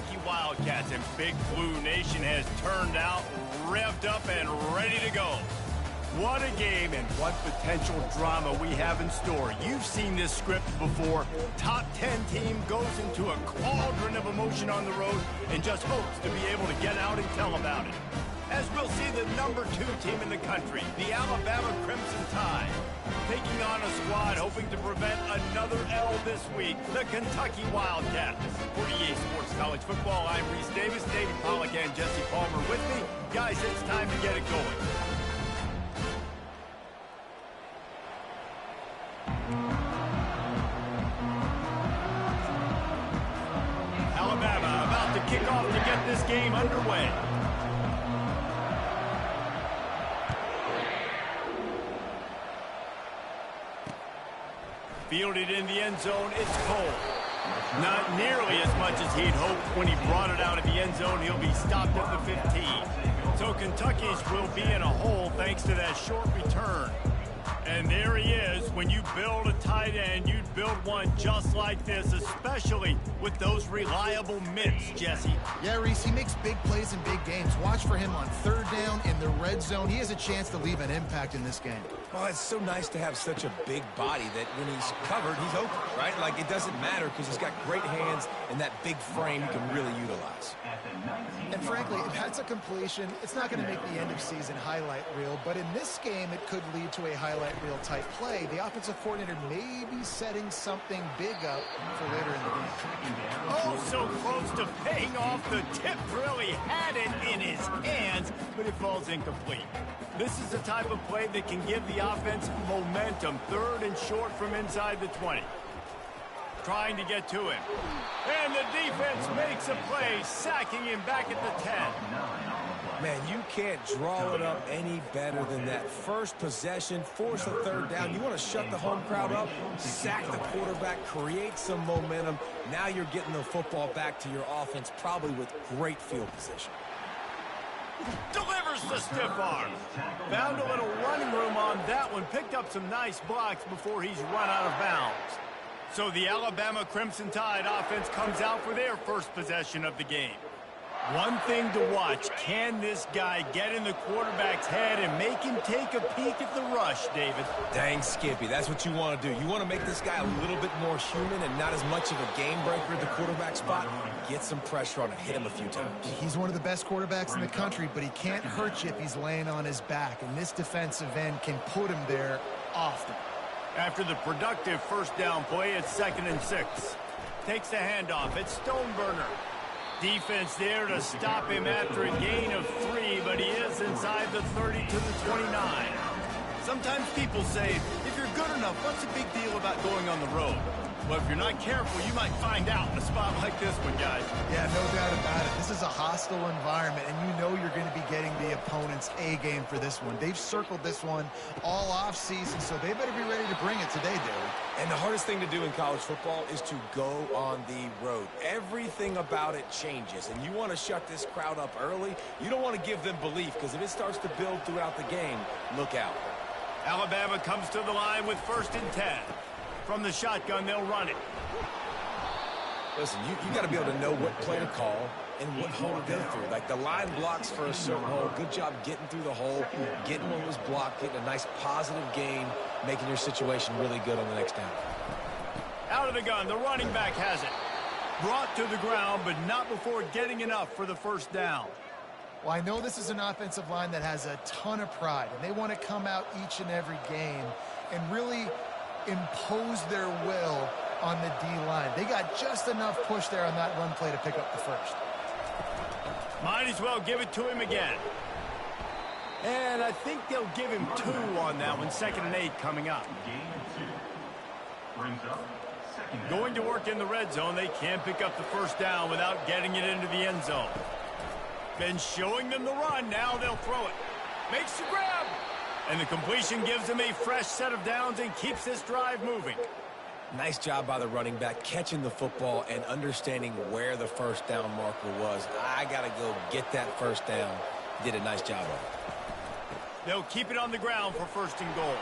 Kentucky Wildcats, and Big Blue Nation has turned out, revved up, and ready to go. What a game and what potential drama we have in store. You've seen this script before. Top 10 team goes into a cauldron of emotion on the road and just hopes to be able to get out and tell about it. As we'll see the number 2 team in the country, the Alabama Crimson Tide, taking on a squad hoping to prevent another L this week, the Kentucky Wildcats. For EA Sports College Football, I'm Reese Davis, David Pollack, and Jesse Palmer with me. Guys, it's time to get it going. Alabama about to kick off to get this game underway. Fielded in the end zone, it's Cole. Not nearly as much as he'd hoped when he brought it out of the end zone. He'll be stopped at the 15. So Kentucky's will be in a hole thanks to that short return. And there he is. When you build a tight end, you'd build one just like this, especially with those reliable mitts, Jesse. Yeah, Reese, he makes big plays in big games. Watch for him on third down in the red zone. He has a chance to leave an impact in this game. Well, it's so nice to have such a big body that when he's covered, he's open, right? Like, it doesn't matter because he's got great hands and that big frame he can really utilize. And frankly, if that's a completion, it's not going to make the end-of-season highlight reel, but in this game, it could lead to a highlight reel type play. The offensive coordinator may be setting something big up for later in the game. Oh, so close to paying off. The tip really had it in his hands, but it falls incomplete. This is the type of play that can give the offense momentum. Third and short from inside the 20. Trying to get to him. And the defense makes a play, sacking him back at the 10. Man, you can't draw it up any better than that. First possession, force a third down. You want to shut the home crowd up, sack the quarterback, create some momentum. Now you're getting the football back to your offense, probably with great field position. Delivers the stiff arm. Found a little running room on that one. Picked up some nice blocks before he's run out of bounds. So the Alabama Crimson Tide offense comes out for their first possession of the game. One thing to watch, can this guy get in the quarterback's head and make him take a peek at the rush, David? Dang, Skippy, that's what you want to do. You want to make this guy a little bit more human and not as much of a game breaker at the quarterback spot. Get some pressure on him, hit him a few times. He's one of the best quarterbacks in the country, but he can't hurt you if he's laying on his back, and this defensive end can put him there often. After the productive first down play, it's 2nd and 6. Takes the handoff. It's Stoneburner. Defense there to stop him after a gain of 3, but he is inside the 30 to the 29. Sometimes people say, if you're good enough, what's the big deal about going on the road? Well, if you're not careful, you might find out in a spot like this one, guys. Yeah, no doubt about it. This is a hostile environment, and you know you're going to be getting the opponent's A game for this one. They've circled this one all offseason, so they better be ready to bring it today, David. And the hardest thing to do in college football is to go on the road. Everything about it changes, and you want to shut this crowd up early. You don't want to give them belief, because if it starts to build throughout the game, look out. Alabama comes to the line with 1st and 10. From the shotgun, they'll run it. Listen, you got to be able to know what play to call and what hole to go through. Like, the line blocks for a certain hole. Good job getting through the hole, getting what was blocked, getting a nice positive gain, making your situation really good on the next down. Out of the gun, the running back has it. Brought to the ground, but not before getting enough for the first down. Well, I know this is an offensive line that has a ton of pride, and they want to come out each and every game and really impose their will on the D-line. They got just enough push there on that run play to pick up the first. Might as well give it to him again. And I think they'll give him 2 on that one. 2nd and 8 coming up. Going to work in the red zone. They can't pick up the first down without getting it into the end zone. Been showing them the run. Now they'll throw it. Makes the grab. And the completion gives them a fresh set of downs and keeps this drive moving. Nice job by the running back, catching the football and understanding where the first down marker was. I got to go get that first down. Did a nice job of it. They'll keep it on the ground for 1st and goal.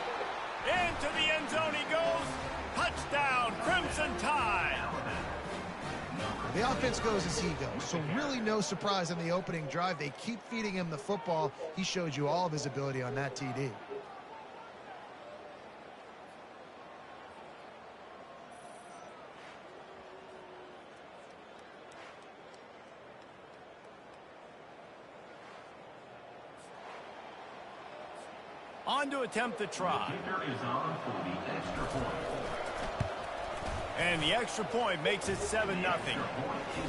Into the end zone he goes. Touchdown, Crimson Tide. The offense goes as he goes, so really no surprise on the opening drive. They keep feeding him the football. He showed you all of his ability on that TD. On to attempt the try. And the extra point makes it 7-0.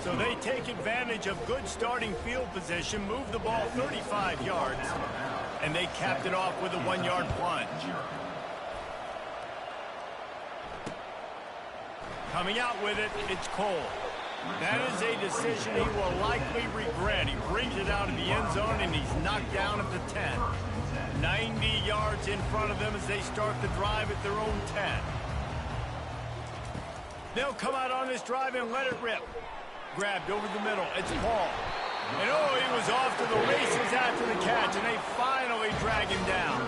So they take advantage of good starting field position, move the ball 35 yards, and they capped it off with a 1-yard plunge. Coming out with it, it's Cole. That is a decision he will likely regret. He brings it out of the end zone, and he's knocked down at the 10. 90 yards in front of them as they start the drive at their own 10. They'll come out on this drive and let it rip. Grabbed over the middle. It's Paul. And oh, he was off to the races after the catch, and they finally drag him down.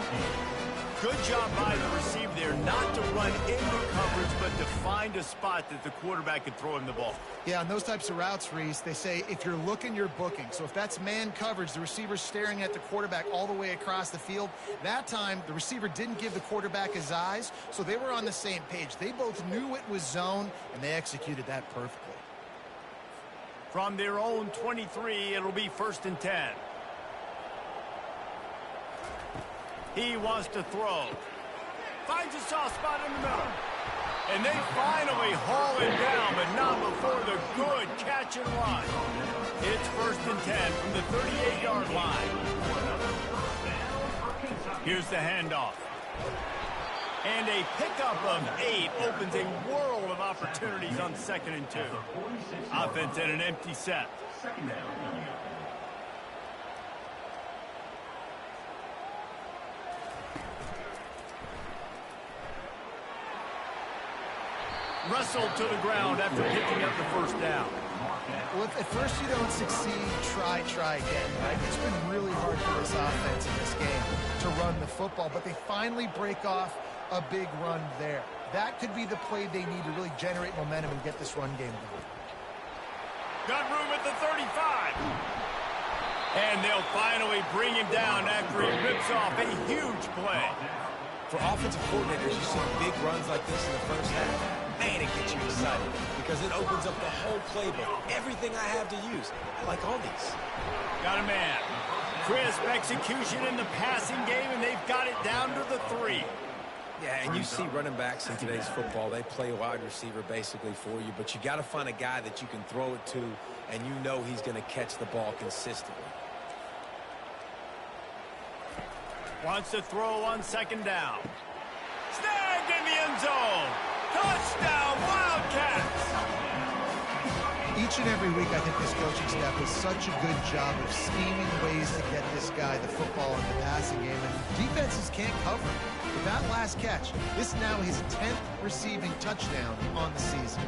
Good job by the receiver there not to run into coverage, but to find a spot that the quarterback could throw him the ball. Yeah, on those types of routes, Reese, they say if you're looking, you're booking. So if that's man coverage, the receiver's staring at the quarterback all the way across the field. That time, the receiver didn't give the quarterback his eyes, so they were on the same page. They both knew it was zone, and they executed that perfectly. From their own 23, it'll be 1st and 10. He wants to throw. Finds a soft spot in the middle. And they finally haul it down, but not before the good catch and run. It's 1st and 10 from the 38-yard line. Here's the handoff. And a pickup of 8 opens a world of opportunities on 2nd and 2. Offense at an empty set. Wrestled to the ground after picking up the 1st down. Well, if at first you don't succeed, try again, right? It's been really hard for this offense in this game to run the football, but they finally break off a big run there. That could be the play they need to really generate momentum and get this run game going. Got room at the 35. And they'll finally bring him down after he rips off a huge play. For offensive coordinators, you see big runs like this in the first half. Man, it gets you excited because it opens up the whole playbook. Everything I have to use. I like all these. Got a man. Crisp execution in the passing game, and they've got it down to the 3. Yeah, and you see running backs in today's football, they play wide receiver basically for you, but you got to find a guy that you can throw it to, and you know he's going to catch the ball consistently. Wants to throw on 2nd down. Snagged in the end zone. Touchdown, Wildcats! Each and every week, I think this coaching staff does such a good job of scheming ways to get this guy the football in the passing game, and defenses can't cover it. With that last catch, this now his 10th receiving touchdown on the season.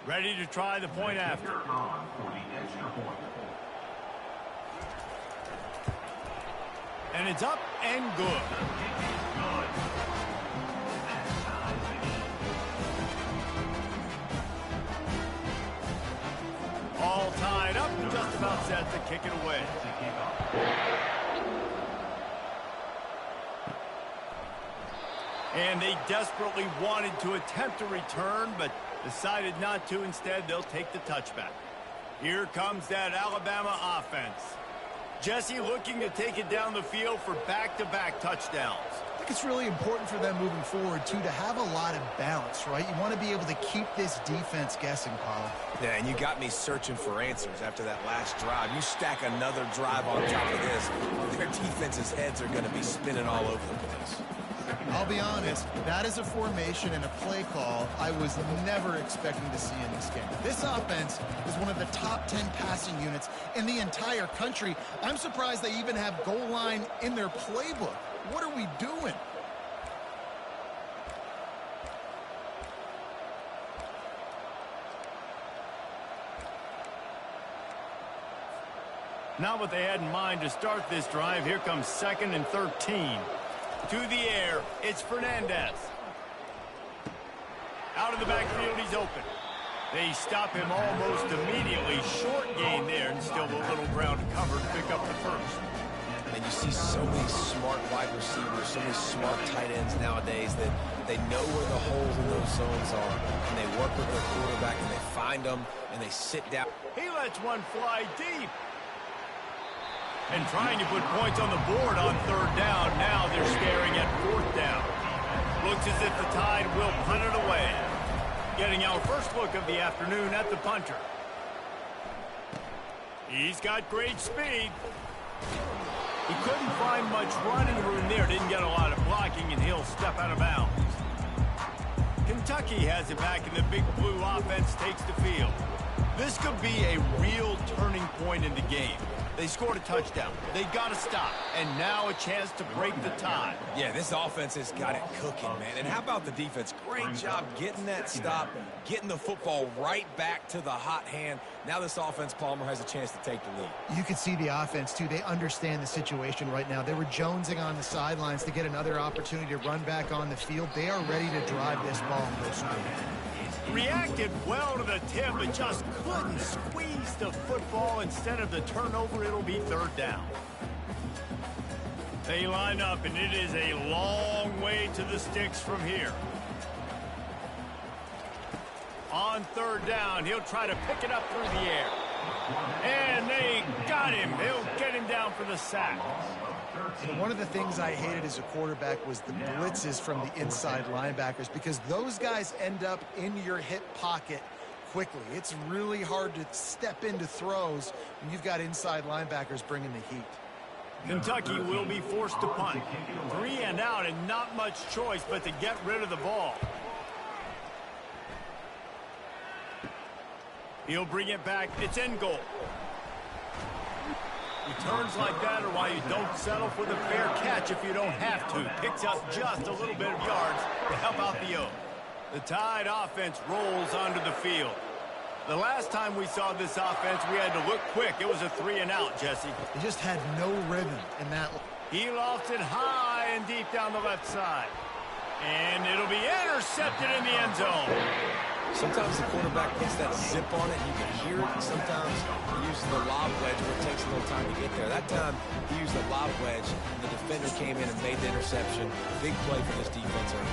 Ready to try the point after. And it's up and good. All tied up and just about set to kick it away. And they desperately wanted to attempt a return, but decided not to. Instead, they'll take the touchback. Here comes that Alabama offense. Jesse looking to take it down the field for back-to-back touchdowns. I think it's really important for them moving forward, too, to have a lot of balance, right? You want to be able to keep this defense guessing, Paul. Yeah, and you got me searching for answers after that last drive. You stack another drive on top of this, their defense's heads are going to be spinning all over the place. I'll be honest, that is a formation and a play call I was never expecting to see in this game. This offense is one of the top 10 passing units in the entire country. I'm surprised they even have goal line in their playbook. What are we doing? Not what they had in mind to start this drive. Here comes 2nd and 13. To the air, it's Fernandez. Out of the backfield, he's open. They stop him almost immediately. Short gain there, and still a little ground to cover to pick up the first. And you see so many smart wide receivers, so many smart tight ends nowadays that they know where the holes in those zones are, and they work with their quarterback, and they find them, and they sit down. He lets one fly deep. And trying to put points on the board on 3rd down. Now they're staring at 4th down. Looks as if the Tide will punt it away. Getting our first look of the afternoon at the punter. He's got great speed. He couldn't find much running room there. Didn't get a lot of blocking, and he'll step out of bounds. Kentucky has it back, and the Big Blue offense takes the field. This could be a real turning point in the game. They scored a touchdown. They got to stop. And now a chance to break the tie. Yeah, this offense has got it cooking, man. And how about the defense? Great job getting that stop, getting the football right back to the hot hand. Now this offense, Palmer, has a chance to take the lead. You can see the offense, too. They understand the situation right now. They were jonesing on the sidelines to get another opportunity to run back on the field. They are ready to drive this ball and go score. Reacted well to the tip, but just couldn't squeeze the football. Instead of the turnover, it'll be 3rd down. They line up, and it is a long way to the sticks from here. On 3rd down, he'll try to pick it up through the air. And they got him. They'll get him down for the sack. One of the things I hated as a quarterback was the blitzes from the inside linebackers, because those guys end up in your hip pocket quickly. It's really hard to step into throws when you've got inside linebackers bringing the heat. Kentucky will be forced to punt. 3 and out, and not much choice but to get rid of the ball. He'll bring it back. It's in goal. Returns like that are why you don't settle for the fair catch if you don't have to. Picks up just a little bit of yards to help out the Oak. The Tide offense rolls onto the field. The last time we saw this offense, we had to look quick. It was a 3 and out, Jesse. They just had no rhythm in that. He lofts it high and deep down the left side. And it'll be intercepted in the end zone. Sometimes the quarterback gets that zip on it. You can hear it. And sometimes he uses the lob wedge where it takes a little time to get there. That time he used the lob wedge. The defender came in and made the interception. Big play for this defense early.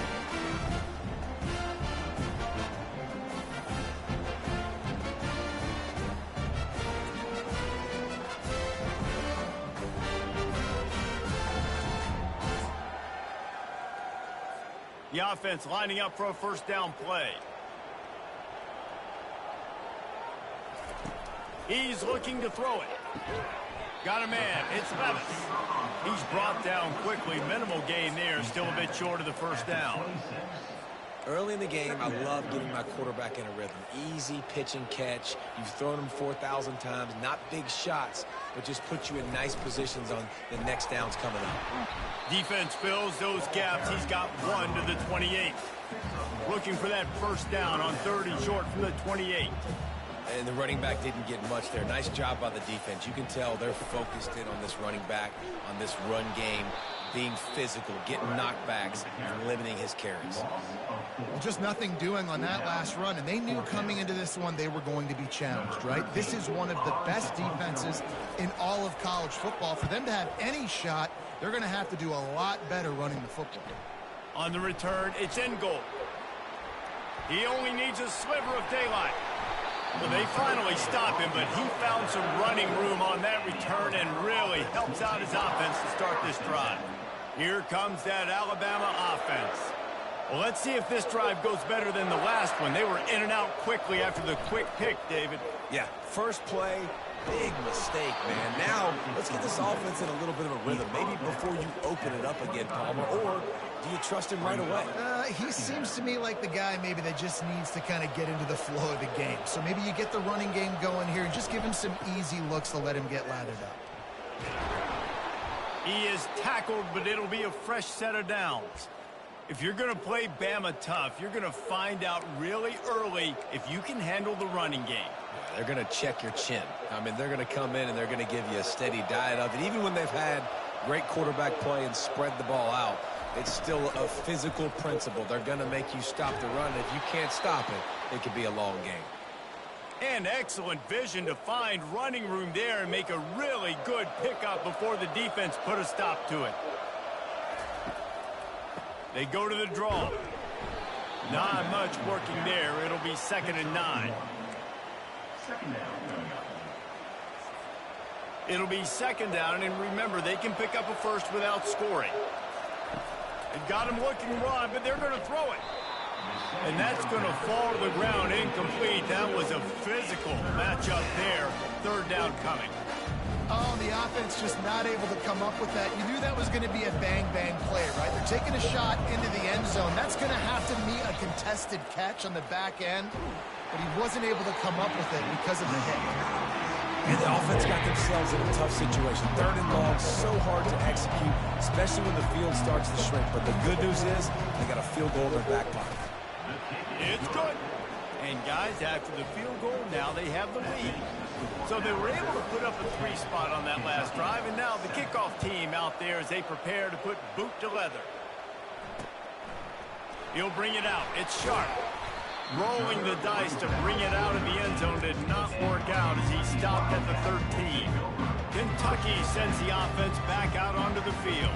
The offense lining up for a 1st down play. He's looking to throw it. Got a man. It's Levis. He's brought down quickly. Minimal gain there. Still a bit short of the 1st down. Early in the game, I love getting my quarterback in a rhythm. Easy pitch and catch. You've thrown him 4,000 times. Not big shots, but just put you in nice positions on the next downs coming up. Defense fills those gaps. He's got 1 to the 28. Looking for that 1st down on 3rd and short from the 28. And the running back didn't get much there. Nice job by the defense. You can tell they're focused in on this running back, on this run game, being physical, getting knockbacks, and limiting his carries. Well, just nothing doing on that last run, and they knew coming into this one they were going to be challenged, right? This is one of the best defenses in all of college football. For them to have any shot, they're going to have to do a lot better running the football. On the return, it's in goal. He only needs a sliver of daylight. Well, they finally stop him, but he found some running room on that return and really helps out his offense to start this drive. Here comes that Alabama offense. Well, let's see if this drive goes better than the last one. They were in and out quickly after the quick pick, David. Yeah, first play, big mistake, man. Now, let's get this offense in a little bit of a rhythm. Maybe before you open it up again, Palmer, or do you trust him right away? He seems to me like the guy maybe that just needs to kind of get into the flow of the game. So maybe you get the running game going here and just give him some easy looks to let him get lathered up. He is tackled, but it'll be a fresh set of downs. If you're going to play Bama tough, you're going to find out really early if you can handle the running game. they're going to check your chin. I mean, they're going to come in and they're going to give you a steady diet of it. Even when they've had great quarterback play and spread the ball out, it's still a physical principle. They're going to make you stop the run. If you can't stop it, it could be a long game. And excellent vision to find running room there and make a really good pickup before the defense put a stop to it. They go to the draw. Not much working there. It'll be 2nd and 9. It'll be 2nd down, and remember, they can pick up a first without scoring. It got him looking wrong, but they're going to throw it. And that's going to fall to the ground incomplete. That was a physical matchup there. 3rd down coming. Oh, the offense just not able to come up with that. You knew that was going to be a bang-bang play, right? They're taking a shot into the end zone. That's going to have to meet a contested catch on the back end, but he wasn't able to come up with it because of the hit. And the offense got themselves in a tough situation. 3rd and long, so hard to execute, especially when the field starts to shrink. But the good news is they got a field goal in their back pocket. It's good. And guys, after the field goal, now they have the lead. So they were able to put up a 3 spot on that last drive, and now the kickoff team out there as they prepare to put boot to leather. He'll bring it out. It's Sharp. Rolling the dice to bring it out of the end zone did not work out as he stopped at the 13. Kentucky sends the offense back out onto the field.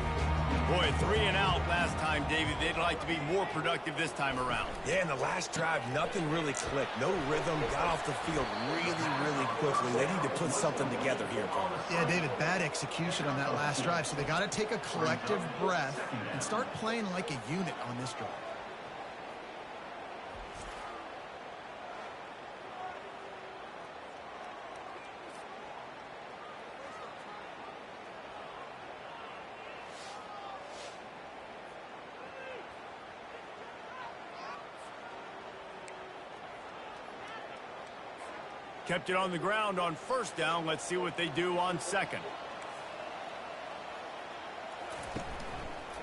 Boy, 3 and out last time, David. They'd like to be more productive this time around. Yeah, in the last drive, nothing really clicked. No rhythm, got off the field really quickly. They need to put something together here, Palmer. Yeah, David, bad execution on that last drive, so they got to take a collective breath and start playing like a unit on this drive. Kept it on the ground on 1st down. Let's see what they do on 2nd.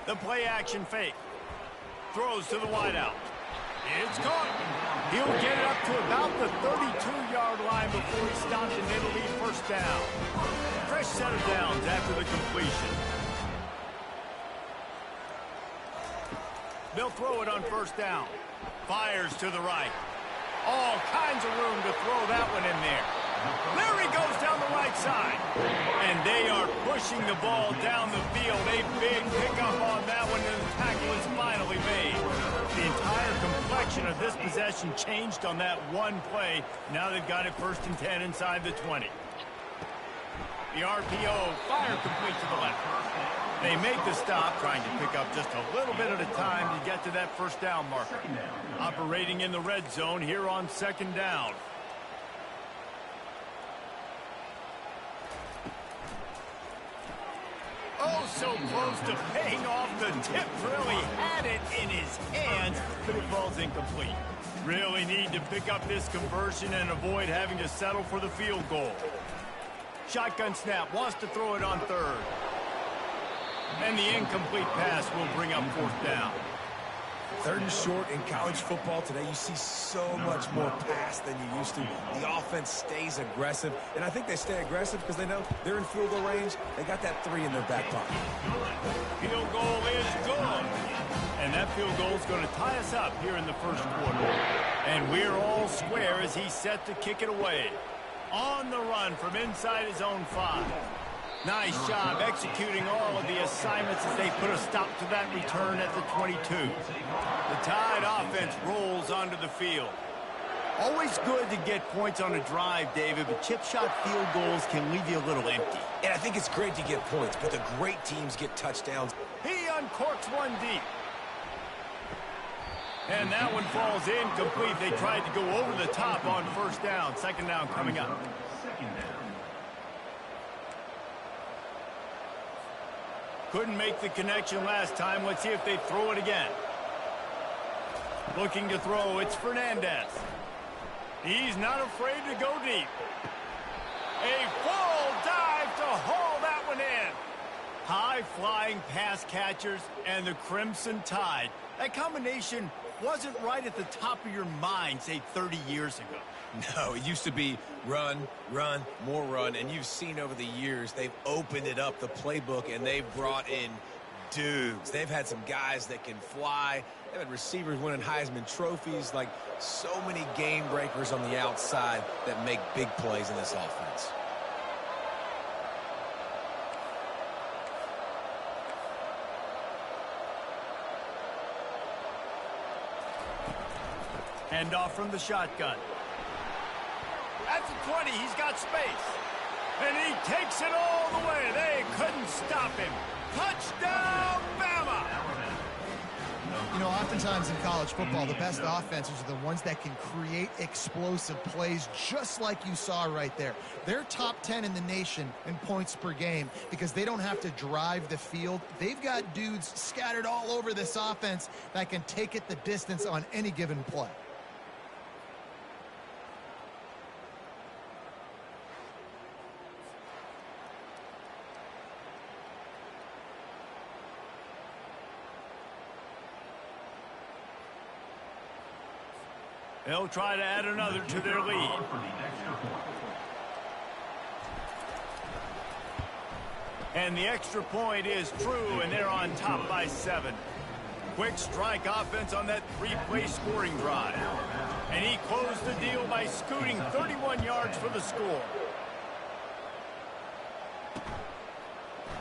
The play action fake. Throws to the wideout. It's caught. He'll get it up to about the 32-yard line before he stopped, and it'll be 1st down. Fresh set of downs after the completion. They'll throw it on 1st down. Fires to the right. All kinds of room to throw that one in there. There he goes down the right side. And they are pushing the ball down the field. A big pickup on that one, and the tackle is finally made. The entire complexion of this possession changed on that one play. Now they've got it 1st and 10 inside the 20. The RPO, fire complete to the left. They make the stop, trying to pick up just a little bit at a time to get to that 1st down marker. Operating in the red zone here on 2nd down. Oh, so close to paying off. The tip really had it in his hands, but it falls incomplete. Really need to pick up this conversion and avoid having to settle for the field goal. Shotgun snap, wants to throw it on 3rd. And the incomplete pass will bring up 4th down. 3rd and short in college football today. You see so much more pass than you used to. The offense stays aggressive, and I think they stay aggressive because they know they're in field goal range. They got that 3 in their back pocket. Field goal is good. And that field goal is going to tie us up here in the 1st quarter. And we're all square as he's set to kick it away. On the run from inside his own 5. Nice job executing all of the assignments as they put a stop to that return at the 22. The Tide offense rolls onto the field. Always good to get points on a drive, David, but chip shot field goals can leave you a little empty. And I think it's great to get points, but the great teams get touchdowns. He uncorks one deep. And that one falls incomplete. They tried to go over the top on 1st down. 2nd down coming up. Couldn't make the connection last time. Let's see if they throw it again. Looking to throw, it's Fernandez. He's not afraid to go deep. A full dive to haul that one in. High-flying pass catchers and the Crimson Tide. That combination wasn't right at the top of your mind, say, 30 years ago. No, it used to be run, run, more run, and you've seen over the years they've opened it up, the playbook, and they've brought in dudes. They've had some guys that can fly. They've had receivers winning Heisman trophies, like so many game breakers on the outside that make big plays in this offense. Hand off from the shotgun. At the 20, he's got space. And he takes it all the way. They couldn't stop him. Touchdown, Bama! You know, oftentimes in college football, the best offenses are the ones that can create explosive plays, just like you saw right there. They're top 10 in the nation in points per game because they don't have to drive the field. They've got dudes scattered all over this offense that can take it the distance on any given play. They'll try to add another to their lead. And the extra point is true, and they're on top by 7. Quick strike offense on that 3-play scoring drive. And he closed the deal by scooting 31 yards for the score.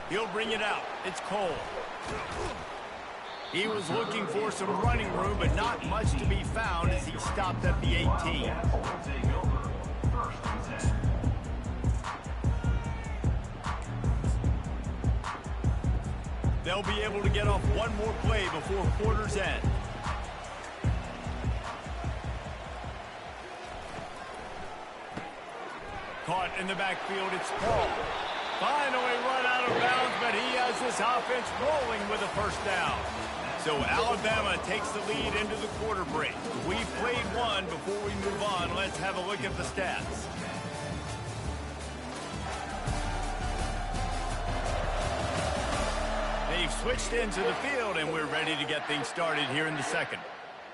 He'll bring it out. It's Cole. He was looking for some running room, but not much to be found as he stopped at the 18. They'll be able to get off one more play before quarter's end. Caught in the backfield, it's Paul. Finally run out of bounds, but he has this offense rolling with a first down. So Alabama takes the lead into the quarter break. We've played one. Before we move on, let's have a look at the stats. They've switched into the field, and we're ready to get things started here in the second.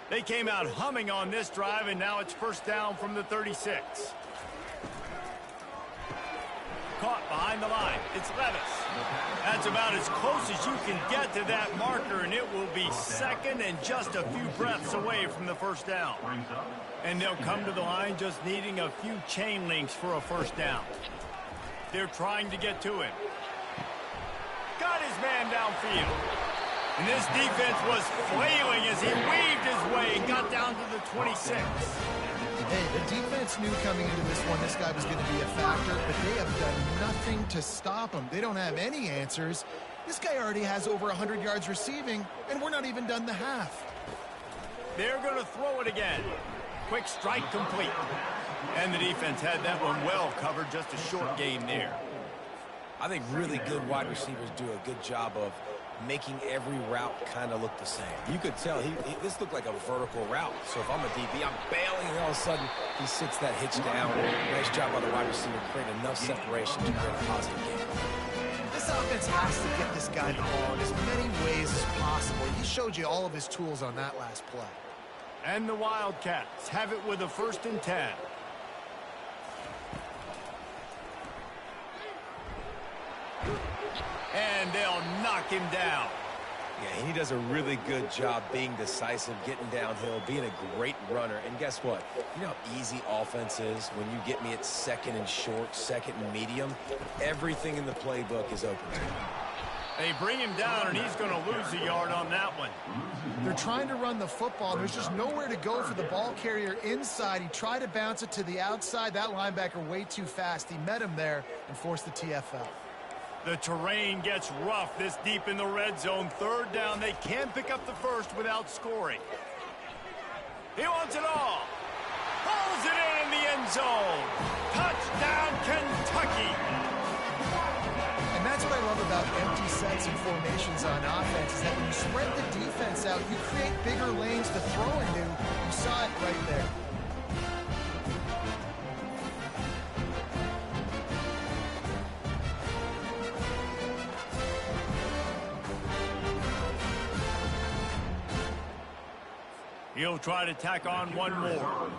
They came out humming on this drive, and now it's first down from the 36. Caught behind the line. It's Levis. That's about as close as you can get to that marker, and it will be second and just a few breaths away from the first down. And they'll come to the line just needing a few chain links for a first down. They're trying to get to him. Got his man downfield. And this defense was flailing as he weaved his way and got down to the 26. Hey, the defense knew coming into this one this guy was going to be a factor, but they have done nothing to stop him. They don't have any answers. This guy already has over 100 yards receiving, and we're not even done the half. They're going to throw it again. Quick strike complete. And the defense had that one well covered, just a short gain there. I think really good wide receivers do a good job of making every route kind of look the same. You could tell this looked like a vertical route. So if I'm a DB, I'm bailing, and all of a sudden he sits that hitch down. Nice job by the wide receiver, create enough separation to create a positive game. This offense has to get this guy the ball in as many ways as possible. He showed you all of his tools on that last play. And the Wildcats have it with a 1st and 10. And they'll knock him down. Yeah, he does a really good job being decisive, getting downhill, being a great runner. And guess what? You know how easy offense is when you get me at 2nd and short, 2nd and medium? Everything in the playbook is open to him. They bring him down, and he's going to lose a yard on that one. They're trying to run the football. There's just nowhere to go for the ball carrier inside. He tried to bounce it to the outside. That linebacker way too fast. He met him there and forced the TFL. The terrain gets rough this deep in the red zone. 3rd down. They can't pick up the first without scoring. He wants it all. Pulls it in the end zone. Touchdown, Kentucky. And that's what I love about empty sets and formations on offense is that when you spread the defense out, you create bigger lanes to throw into. You saw it right there. He'll try to tack on one more.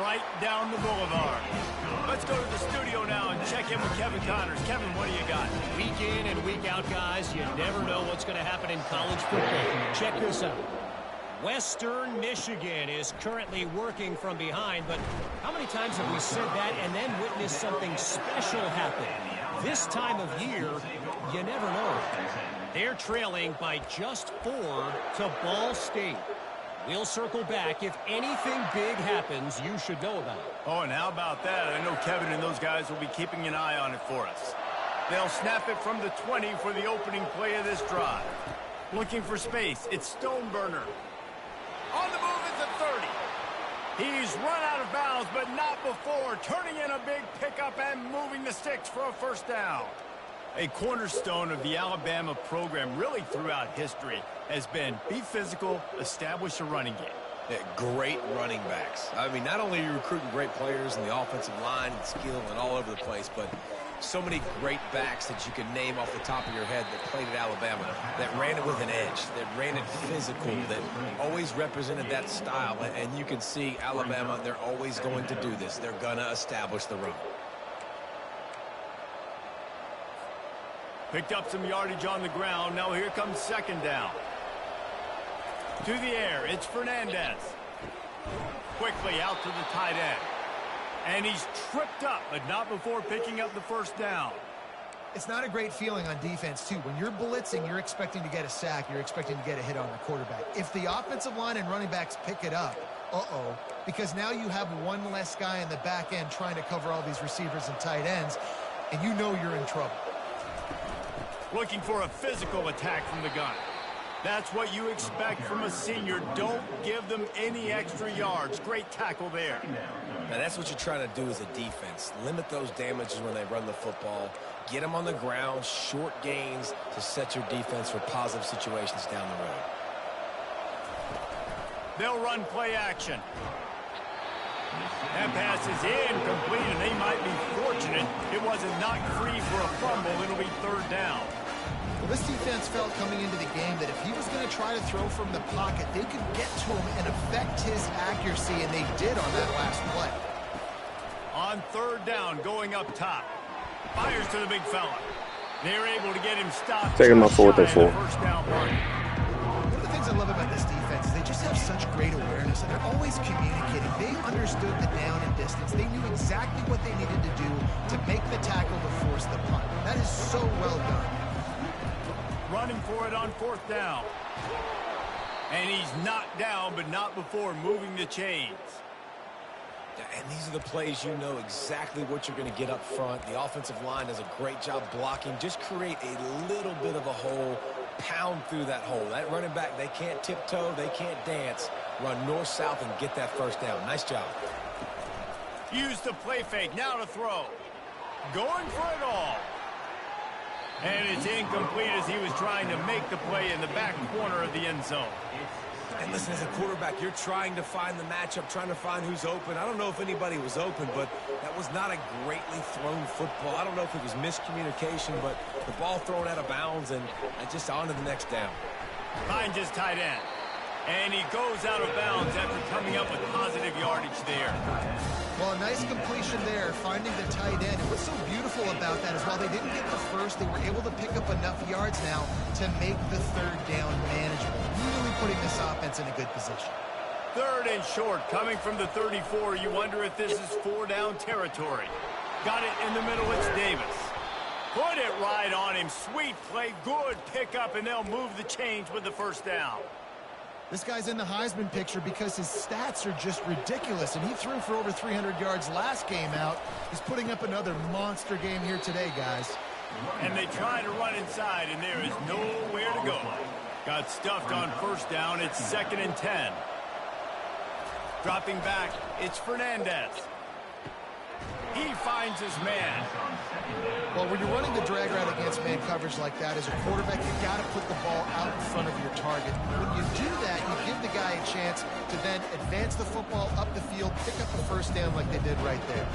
right down the boulevard. Let's go to the studio now and check in with Kevin Connors. Kevin, what do you got? Week in and week out, guys, you never know what's going to happen in college football. Check this out. Western Michigan is currently working from behind, but how many times have we said that and then witnessed something special happen? This time of year, you never know. They're trailing by just 4 to Ball State. We'll circle back. If anything big happens, you should know about it. Oh, and how about that? I know Kevin and those guys will be keeping an eye on it for us. They'll snap it from the 20 for the opening play of this drive. Looking for space. It's Stoneburner. On the move at the 30. He's run out of bounds, but not before. Turning in a big pickup and moving the sticks for a first down. A cornerstone of the Alabama program really throughout history has been be physical, establish a running game. Yeah, great running backs. I mean, not only are you recruiting great players in the offensive line and skill and all over the place, but so many great backs that you can name off the top of your head that played at Alabama, that ran it with an edge, that ran it physical, that always represented that style. And you can see Alabama, they're always going to do this. They're going to establish the run. Picked up some yardage on the ground. Now here comes second down. To the air, it's Fernandez. Quickly out to the tight end. And he's tripped up, but not before picking up the first down. It's not a great feeling on defense, too. When you're blitzing, you're expecting to get a sack. You're expecting to get a hit on the quarterback. If the offensive line and running backs pick it up, because now you have one less guy in the back end trying to cover all these receivers and tight ends, and you know you're in trouble. Looking for a physical attack from the gun. That's what you expect from a senior. Don't give them any extra yards. Great tackle there. Now, that's what you're trying to do as a defense. Limit those damages when they run the football. Get them on the ground, short gains to set your defense for positive situations down the road. They'll run play action. That pass is incomplete, and they might be fortunate it wasn't knocked free for a fumble. It'll be third down. Well, this defense felt coming into the game that if he was going to try to throw from the pocket, they could get to him and affect his accuracy, and they did on that last play. On third down, going up top. Fires to the big fella. They're able to get him stopped. Taking my fourth and 4. First down mark. One of the things I love about this defense is they just have such great awareness, and they're always communicating. They understood the down and distance. They knew exactly what they needed to do to make the tackle to force the punt. That is so well done. Running for it on fourth down. And he's knocked down, but not before moving the chains. And these are the plays you know exactly what you're going to get up front. The offensive line does a great job blocking. Just create a little bit of a hole, pound through that hole. That running back, they can't tiptoe, they can't dance. Run north-south and get that first down. Nice job. Use the play fake, now to throw. Going for it all. And it's incomplete as he was trying to make the play in the back corner of the end zone. And listen, as a quarterback, you're trying to find the matchup, trying to find who's open. I don't know if anybody was open, but that was not a greatly thrown football. I don't know if it was miscommunication, but the ball thrown out of bounds and just on to the next down. Finds his tight end. And he goes out of bounds after coming up with positive yardage there. Well, a nice completion there, finding the tight end. And what's so beautiful about that is while they didn't get the first, they were able to pick up enough yards now to make the third down manageable. Really putting this offense in a good position. Third and short, coming from the 34. You wonder if this is 4-down territory. Got it in the middle, it's Davis. Put it right on him. Sweet play, good pickup, and they'll move the chains with the first down. This guy's in the Heisman picture because his stats are just ridiculous, and he threw for over 300 yards last game out. He's putting up another monster game here today, guys. And they try to run inside, and there is nowhere to go. Got stuffed on first down. It's 2nd and 10. Dropping back, it's Fernandez. He finds his man. Well, when you're running the drag route against man coverage like that, as a quarterback, you got to put the ball out in front of your target. When you do that, you give the guy a chance to then advance the football up the field, pick up a first down like they did right there.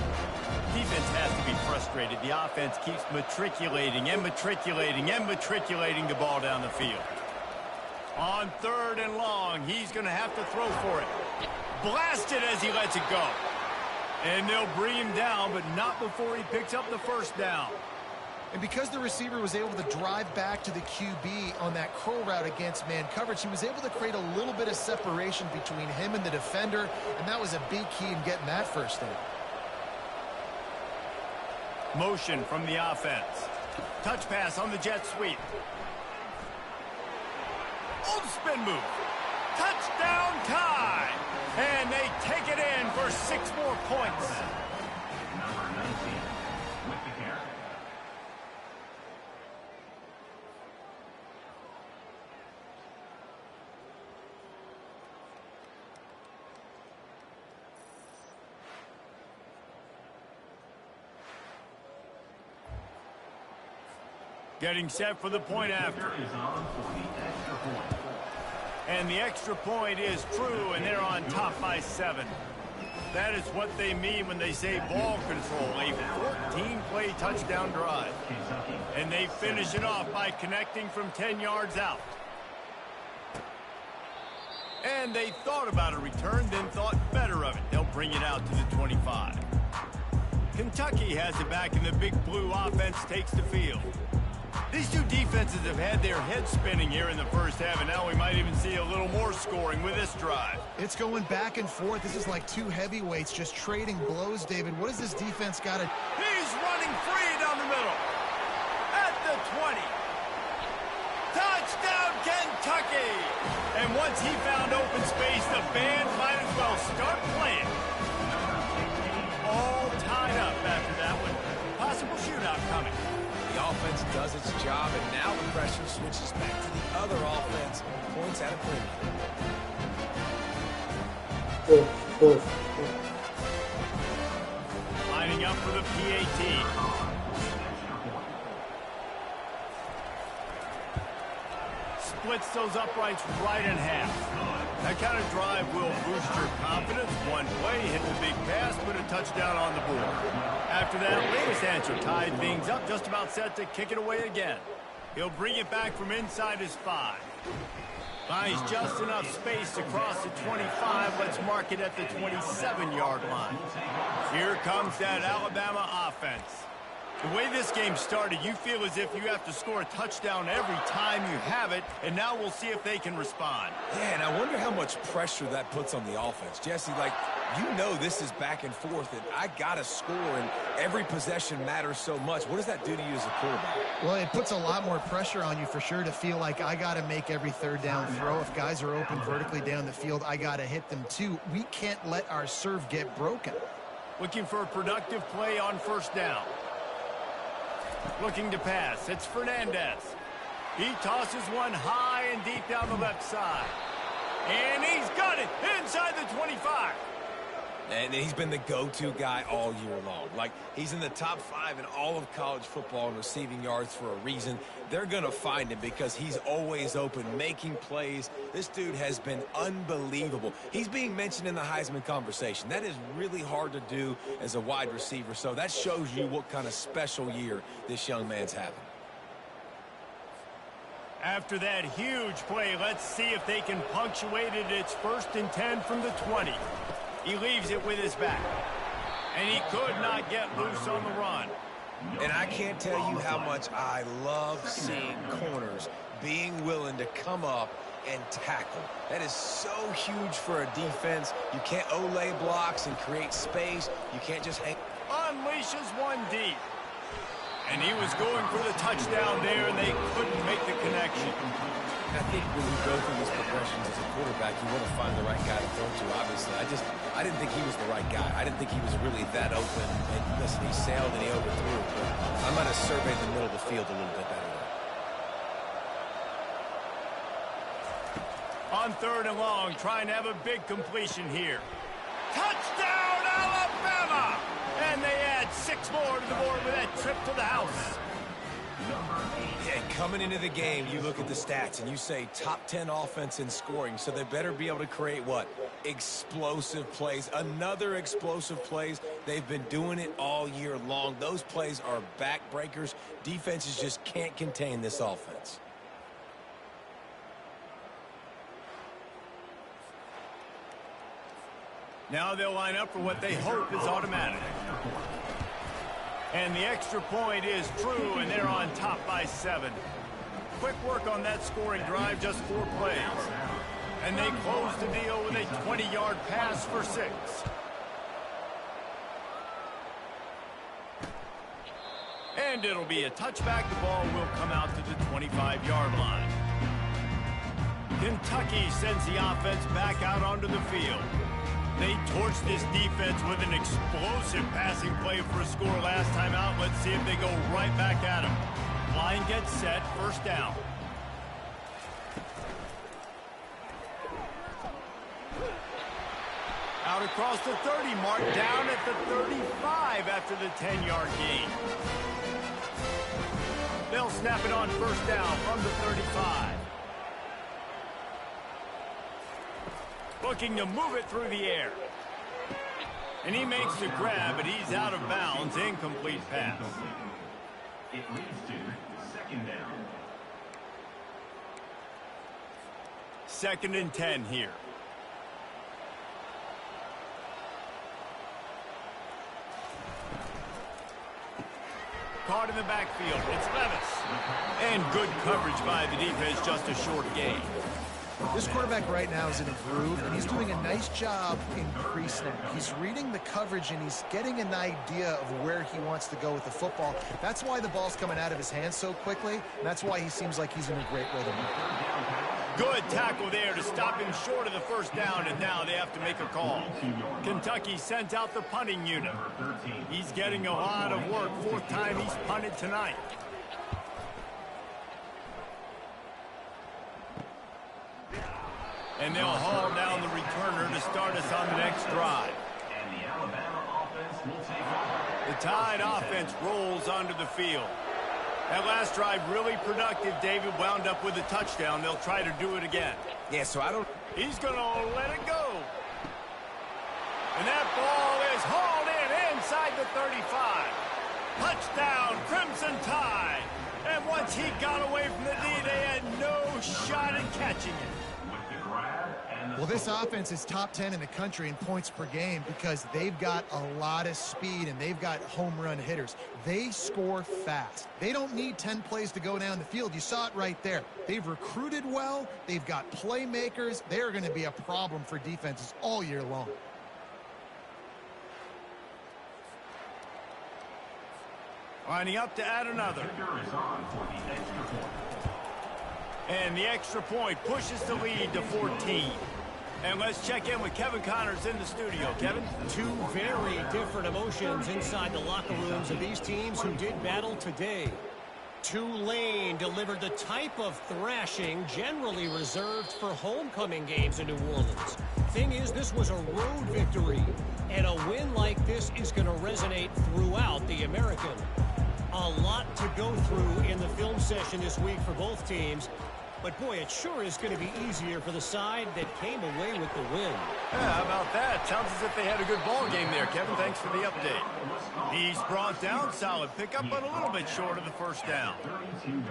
Defense has to be frustrated. The offense keeps matriculating and matriculating and matriculating the ball down the field. On third and long, he's going to have to throw for it. Blasted as he lets it go. And they'll bring him down, but not before he picks up the first down. And because the receiver was able to drive back to the QB on that curl route against man coverage, he was able to create a little bit of separation between him and the defender, and that was a big key in getting that first down. Motion from the offense. Touch pass on the jet sweep. Old spin move. Touchdown tie. And they take it in for 6 more points. Number 19 with the carry. Getting set for the point after. And the extra point is true, and they're on top by 7. That is what they mean when they say ball control, a 14-play touchdown drive. And they finish it off by connecting from 10 yards out. And they thought about a return, then thought better of it. They'll bring it out to the 25. Kentucky has it back, and the Big Blue offense takes the field. These two defenses have had their heads spinning here in the first half, and now we might even see a little more scoring with this drive. It's going back and forth. This is like two heavyweights just trading blows, David. What does this defense got to... He's running free down the middle. At the 20. Touchdown, Kentucky! And once he found open space, the band might as well start playing. All tied up after that one. Possible shootout coming. The offense does its job, and now the pressure switches back to the other offense. Points at a premium. Lining up for the PAT. Splits those uprights right in half. That kind of drive will boost your confidence. One play, hit the big pass, put a touchdown on the board. After that, latest answer tied things up, just about set to kick it away again. He'll bring it back from inside his 5. Finds just enough space to cross the 25. Let's mark it at the 27-yard line. Here comes that Alabama offense. The way this game started, you feel as if you have to score a touchdown every time you have it, and now we'll see if they can respond. Yeah, and I wonder how much pressure that puts on the offense. Jesse, like, you know this is back and forth, and I got to score, and every possession matters so much. What does that do to you as a quarterback? Well, it puts a lot more pressure on you for sure to feel like I got to make every third down throw. If guys are open vertically down the field, I got to hit them too. We can't let our serve get broken. Looking for a productive play on first down. Looking to pass. It's Fernandez. He tosses one high and deep down the left side. And he's got it inside the 25. And he's been the go-to guy all year long. Like, he's in the top 5 in all of college football in receiving yards for a reason. They're going to find him because he's always open, making plays. This dude has been unbelievable. He's being mentioned in the Heisman conversation. That is really hard to do as a wide receiver, so that shows you what kind of special year this young man's having. After that huge play, let's see if they can punctuate it. It's 1st and 10 from the 20. He leaves it with his back. And he could not get loose on the run. And I can't tell you how much I love seeing corners being willing to come up and tackle. That is so huge for a defense. You can't Olay blocks and create space. You can't just hang. Unleashes one deep. And he was going for the touchdown there, and they couldn't make the connection. I think when you go through these progressions as a quarterback, you want to find the right guy to throw to, obviously. I didn't think he was the right guy. I didn't think he was really that open. And listen, he sailed and he overthrew. But I might have surveyed the middle of the field a little bit better. On 3rd and long, trying to have a big completion here. Touchdown, Alabama! And they add 6 more to the board with that trip to the house. Yeah, coming into the game, you look at the stats and you say top 10 offense in scoring, so they better be able to create what? Explosive plays. Another explosive plays. They've been doing it all year long. Those plays are backbreakers. Defenses just can't contain this offense. Now they'll line up for what they hope is automatic. And the extra point is true, and they're on top by 7. Quick work on that scoring drive, just 4 plays. And they close the deal with a 20-yard pass for 6. And it'll be a touchback. The ball will come out to the 25-yard line. Kentucky sends the offense back out onto the field. They torched this defense with an explosive passing play for a score last time out. Let's see if they go right back at him. Line gets set, first down. Out across the 30 mark, down at the 35 after the 10-yard gain. They'll snap it on first down from the 35. Looking to move it through the air. And he makes the grab, but he's out of bounds. Incomplete pass. It leads to second down. 2nd and 10 here. Caught in the backfield. It's Levis. And good coverage by the defense, just a short gain. This quarterback right now is in a groove, and he's doing a nice job in pre-snap. He's reading the coverage, and he's getting an idea of where he wants to go with the football. That's why the ball's coming out of his hands so quickly, and that's why he seems like he's in a great rhythm. Good tackle there to stop him short of the first down, and now they have to make a call. Kentucky sends out the punting unit. He's getting a lot of work. 4th time he's punted tonight. And they'll haul down the returner to start us on the next drive. And the Alabama offense will take over. The Tide offense rolls onto the field. That last drive really productive. David wound up with a touchdown. They'll try to do it again. Yeah, so I don't... He's going to let it go. And that ball is hauled in inside the 35. Touchdown, Crimson Tide. And once he got away from the D, they had no shot at catching it. Well, this offense is top 10 in the country in points per game because they've got a lot of speed and they've got home run hitters. They score fast. They don't need 10 plays to go down the field. You saw it right there. They've recruited well. They've got playmakers. They're going to be a problem for defenses all year long. Lining up to add another. And the extra point pushes the lead to 14. And let's check in with Kevin Connors in the studio. Kevin? 2 very different emotions inside the locker rooms of these teams who did battle today. Tulane delivered the type of thrashing generally reserved for homecoming games in New Orleans. Thing is, this was a road victory, and a win like this is going to resonate throughout the American. A lot to go through in the film session this week for both teams. But, boy, it sure is going to be easier for the side that came away with the win. Yeah, how about that? Sounds as if they had a good ball game there, Kevin. Thanks for the update. He's brought down, solid pickup, but a little bit short of the first down.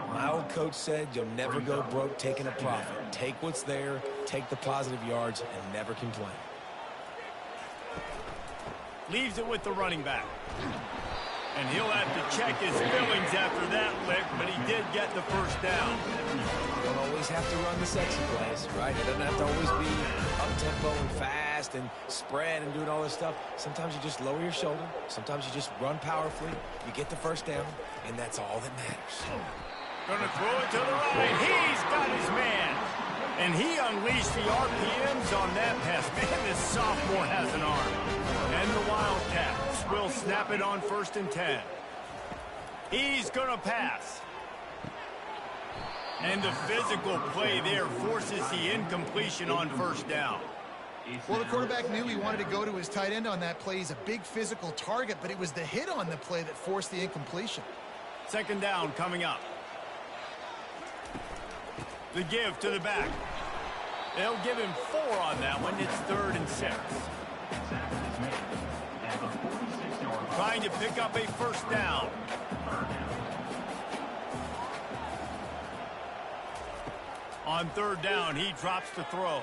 My old coach said you'll never go broke taking a profit. Take what's there, take the positive yards, and never complain. Leaves it with the running back. And he'll have to check his feelings after that lick, but he did get the first down. You don't always have to run the sexy plays, right? It doesn't have to always be up-tempo and fast and spread and doing all this stuff. Sometimes you just lower your shoulder. Sometimes you just run powerfully. You get the first down, and that's all that matters. Gonna throw it to the right. He's got his man. And he unleashed the RPMs on that pass. Man, this sophomore has an arm. And the Wildcats will snap it on 1st and 10. He's gonna pass. And the physical play there forces the incompletion on first down. Well, the quarterback knew he wanted to go to his tight end on that play. He's a big physical target, but it was the hit on the play that forced the incompletion. 2nd down coming up. The give to the back. They'll give him 4 on that one. It's 3rd and 6. Trying to pick up a first down. On 3rd down, he drops the throw.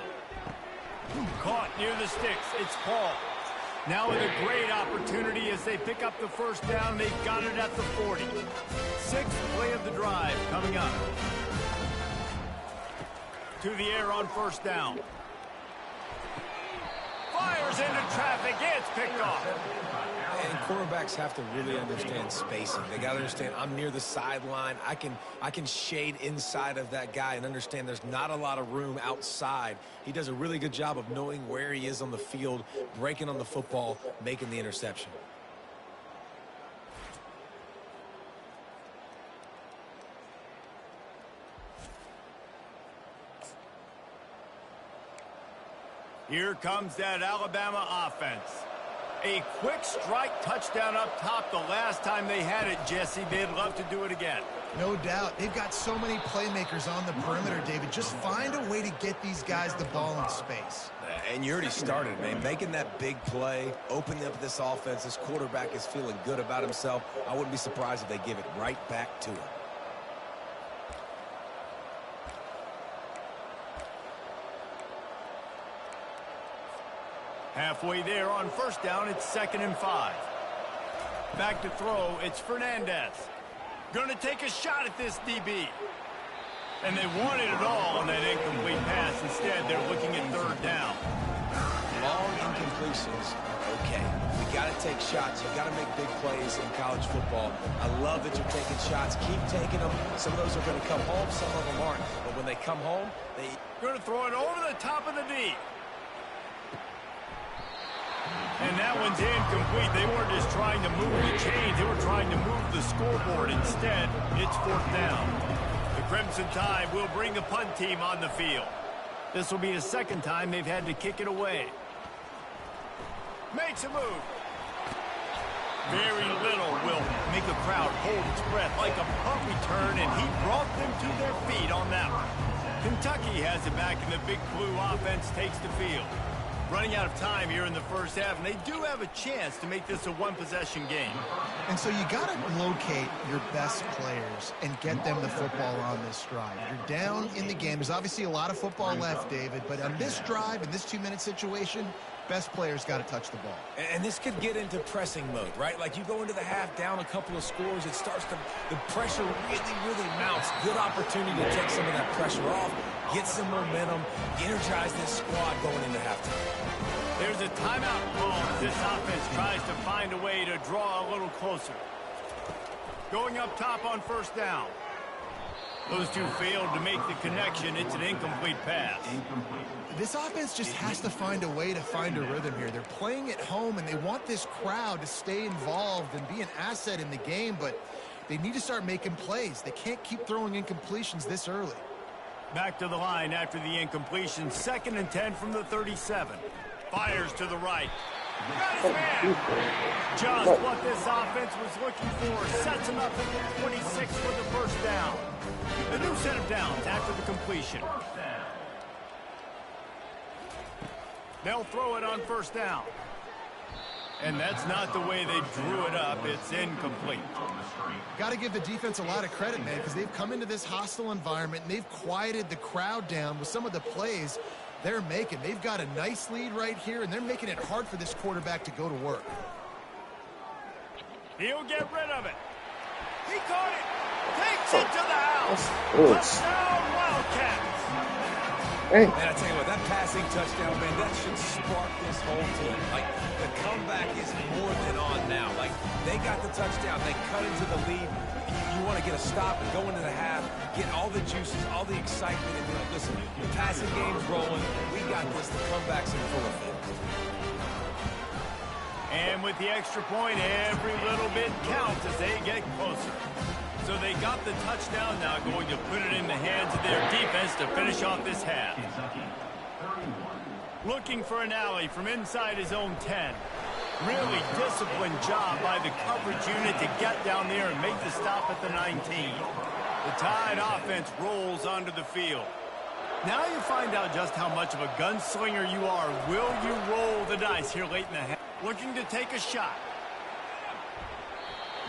Caught near the sticks. It's Paul. Now with a great opportunity as they pick up the first down. They've got it at the 40. Sixth play of the drive coming up. To the air on first down. Fires into traffic. It's picked off. And quarterbacks have to really understand spacing. They got to understand I'm near the sideline. I can shade inside of that guy and understand there's not a lot of room outside. He does a really good job of knowing where he is on the field, breaking on the football, making the interception. Here comes that Alabama offense. A quick strike touchdown up top the last time they had it, Jesse. They'd love to do it again. No doubt. They've got so many playmakers on the perimeter, David. Just find a way to get these guys the ball in space. And you already started, man. Making that big play, opening up this offense. This quarterback is feeling good about himself. I wouldn't be surprised if they give it right back to him. Halfway there on first down, it's 2nd and 5. Back to throw, it's Fernandez. Going to take a shot at this DB. And they wanted it all on that incomplete pass. Instead, they're looking at 3rd down. Long incompletions are okay. We got to take shots. You got to make big plays in college football. I love that you're taking shots. Keep taking them. Some of those are going to come home. Some of them aren't. But when they come home, they... Going to throw it over the top of the D. And that one's incomplete. They weren't just trying to move the chains. They were trying to move the scoreboard. Instead, it's 4th down. The Crimson Tide will bring the punt team on the field. This will be the 2nd time they've had to kick it away. Makes a move. Very little will make the crowd hold its breath like a punt return, and he brought them to their feet on that one. Kentucky has it back, and the Big Blue offense takes the field. Running out of time here in the first half, and they do have a chance to make this a one-possession game. And so you got to locate your best players and get them the football on this drive. You're down in the game. There's obviously a lot of football left, David, but on this drive, in this 2-minute situation, best players got to touch the ball. And this could get into pressing mode, right? Like you go into the half down a couple of scores, it starts to, the pressure really mounts. Good opportunity to take some of that pressure off, get some momentum, energize this squad going into halftime. There's a timeout call as this offense tries to find a way to draw a little closer. Going up top on first down. Those two failed to make the connection. It's an incomplete pass. This offense just has to find a way to find a rhythm here. They're playing at home, and they want this crowd to stay involved and be an asset in the game, but they need to start making plays. They can't keep throwing incompletions this early. Back to the line after the incompletion. 2nd and 10 from the 37. Fires to the right. Got his man. Just what this offense was looking for. Sets him up at the 26 for the first down. A new set of downs after the completion. They'll throw it on first down. And that's not the way they drew it up. It's incomplete. Got to give the defense a lot of credit, man, because they've come into this hostile environment, and they've quieted the crowd down with some of the plays they're making. They've got a nice lead right here, and they're making it hard for this quarterback to go to work. He'll get rid of it. He caught it. Takes it to the house. Touchdown, Wildcats. Man, I tell you what, that passing touchdown, man, that should spark this whole team. Like, the comeback is more than on now. Like, they got the touchdown. They cut into the lead. You want to get a stop and go into the half, get all the juices, all the excitement, and be like, listen, the passing game's rolling. We got this. The comeback's in full effect. And with the extra point, every little bit counts as they get closer. So they got the touchdown, now going to put it in the hands of their defense to finish off this half. Looking for an alley from inside his own 10. Really disciplined job by the coverage unit to get down there and make the stop at the 19. The Tide offense rolls onto the field. Now you find out just how much of a gunslinger you are. Will you roll the dice here late in the half? Looking to take a shot.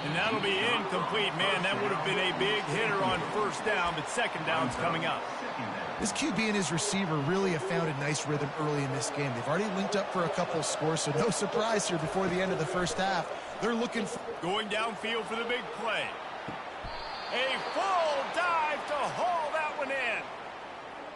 And that'll be incomplete. Man, that would have been a big hitter on first down, but second down's coming up. This QB and his receiver really have found a nice rhythm early in this game. They've already linked up for a couple scores, so no surprise here before the end of the first half. They're looking for... Going downfield for the big play. A full dive to haul that one in.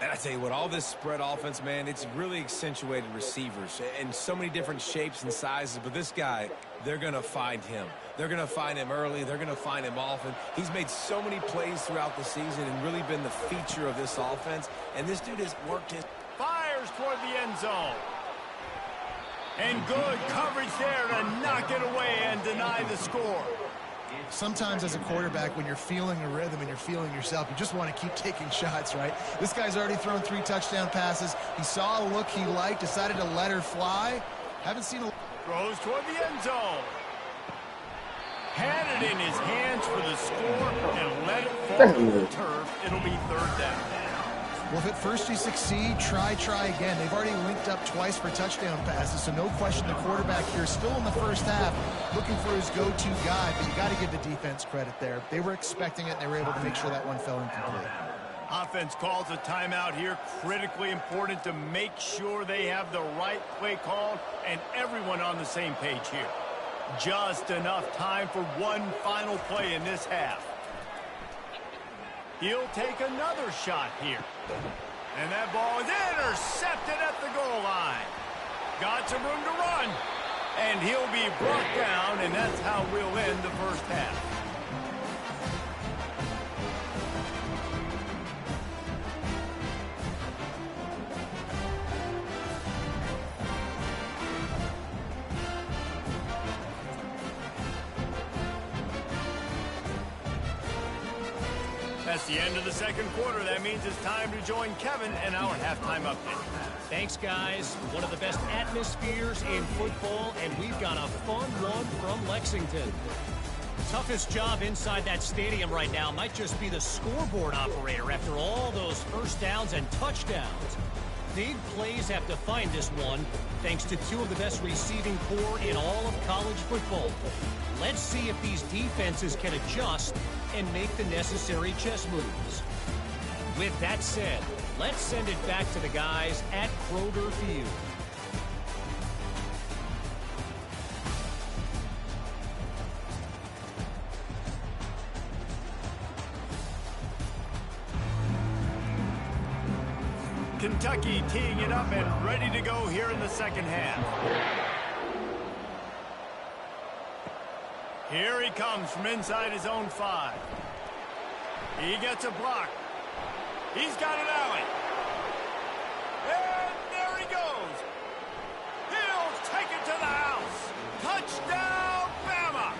And I tell you what, all this spread offense, man, it's really accentuated receivers in so many different shapes and sizes. But this guy, they're going to find him. They're going to find him early. They're going to find him often. He's made so many plays throughout the season and really been the feature of this offense. And this dude has worked his... Fires toward the end zone. And good coverage there to knock it away and deny the score. Sometimes as a quarterback, when you're feeling a rhythm and you're feeling yourself, you just want to keep taking shots, right? This guy's already thrown 3 touchdown passes. He saw a look he liked, decided to let her fly. Haven't seen a... Throws toward the end zone. Had it in his hands for the score and let it fall to the turf. It'll be third down. Well, if at first you succeed, try again. They've already linked up twice for touchdown passes, so no question the quarterback here still in the first half looking for his go-to guy, but you got to give the defense credit there. They were expecting it, and they were able to make sure that one fell incomplete. Offense calls a timeout here. Critically important to make sure they have the right play called and everyone on the same page here. Just enough time for one final play in this half. He'll take another shot here. And that ball is intercepted at the goal line. Got some room to run. And he'll be brought down, and that's how we'll end the first half. That's the end of the second quarter. That means it's time to join Kevin in our halftime update. Thanks, guys. One of the best atmospheres in football, and we've got a fun one from Lexington. Toughest job inside that stadium right now might just be the scoreboard operator after all those first downs and touchdowns. Big plays have defined this one, thanks to 2 of the best receiving corps in all of college football. Let's see if these defenses can adjust and make the necessary chess moves. With that said, let's send it back to the guys at Kroger Field. Kentucky teeing it up and ready to go here in the second half. Here he comes from inside his own 5. He gets a block. He's got an alley. And there he goes. He'll take it to the house. Touchdown, Bama.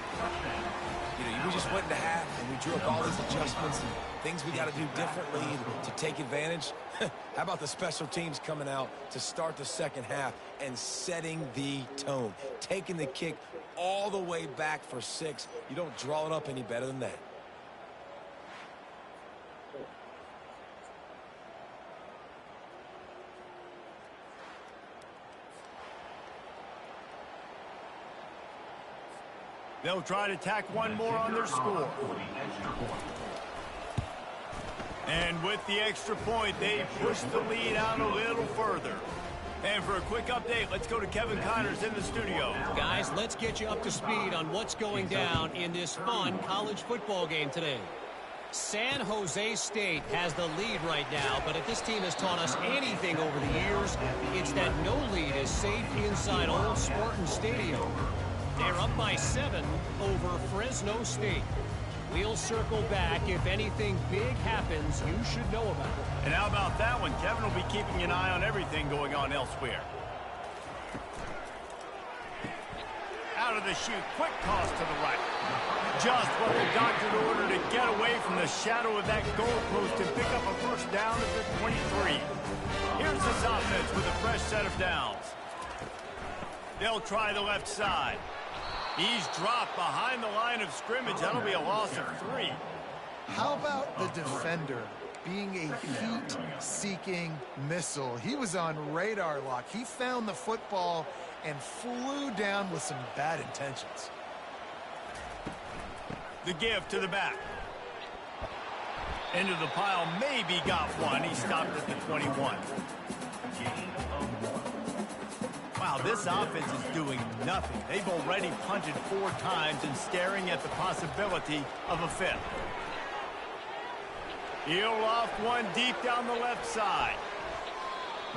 We just went into half and we drew up all these adjustments and things we got to do differently to take advantage. How about the special teams coming out to start the second half and setting the tone, taking the kick all the way back for 6. You don't draw it up any better than that. They'll try to tack one more on their score. And with the extra point, they push the lead out a little further. And for a quick update, let's go to Kevin Connors in the studio. Guys, let's get you up to speed on what's going down in this fun college football game today. San Jose State has the lead right now, but if this team has taught us anything over the years, it's that no lead is safe inside Old Spartan Stadium. They're up by 7 over Fresno State. We'll circle back if anything big happens you should know about. And how about that one? Kevin will be keeping an eye on everything going on elsewhere. Out of the chute, quick toss to the right. Just what the doctor ordered to get away from the shadow of that goalpost and pick up a first down at the 23. Here's this offense with a fresh set of downs. They'll try the left side. He's dropped behind the line of scrimmage. That'll be a loss of 3. How about the defender being a heat-seeking missile? He was on radar lock. He found the football and flew down with some bad intentions. The give to the back. Into the pile, maybe got one. He stopped at the 21. Wow, this offense is doing nothing. They've already punted 4 times and staring at the possibility of a 5th. He'll loft one deep down the left side.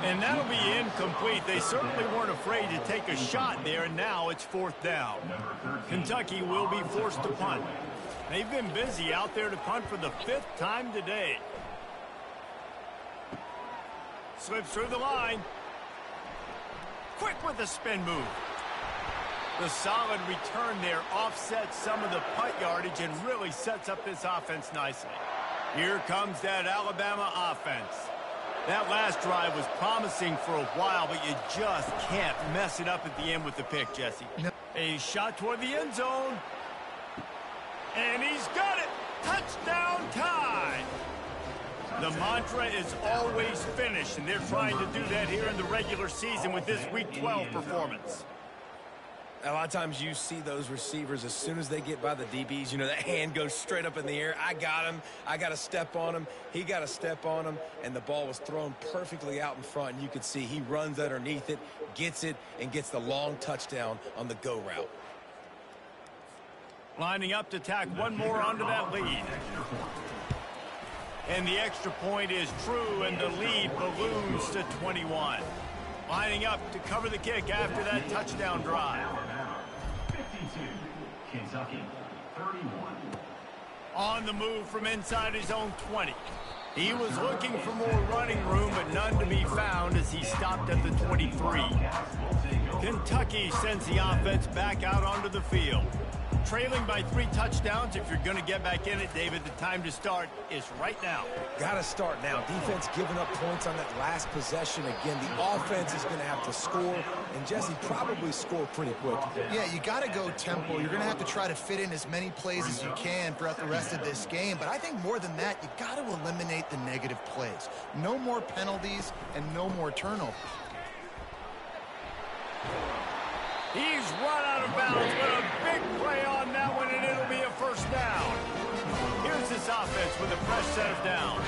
And that'll be incomplete. They certainly weren't afraid to take a shot there, and now it's 4th down. Kentucky will be forced to punt. They've been busy out there to punt for the 5th time today. Slips through the line. Quick with the spin move. The solid return there offsets some of the punt yardage and really sets up this offense nicely. Here comes that Alabama offense. That last drive was promising for a while, but you just can't mess it up at the end with the pick, Jesse. No. A shot toward the end zone. And he's got it. Touchdown time. The mantra is always finish, and they're trying to do that here in the regular season with this Week 12 performance. A lot of times you see those receivers, as soon as they get by the DBs, you know, that hand goes straight up in the air. I got him. I got to step on him. He got to step on him, and the ball was thrown perfectly out in front, and you could see he runs underneath it, gets it, and gets the long touchdown on the go route. Lining up to tack one more onto that lead. And the extra point is true, and the lead balloons to 21. Lining up to cover the kick after that touchdown drive. 52, Kentucky, 31. On the move from inside his own 20. He was looking for more running room, but none to be found as he stopped at the 23. Kentucky sends the offense back out onto the field. Trailing by 3 touchdowns. If you're going to get back in it, David, the time to start is right now. Got to start now. Defense giving up points on that last possession. Again, the offense is going to have to score, and Jesse probably score pretty quick. Yeah, you got to go tempo. You're going to have to try to fit in as many plays as you can throughout the rest of this game. But I think more than that, you got to eliminate the negative plays. No more penalties and no more turnovers. He's run out of bounds, but a big play on that one, and it'll be a 1st down. Here's this offense with a fresh set of downs.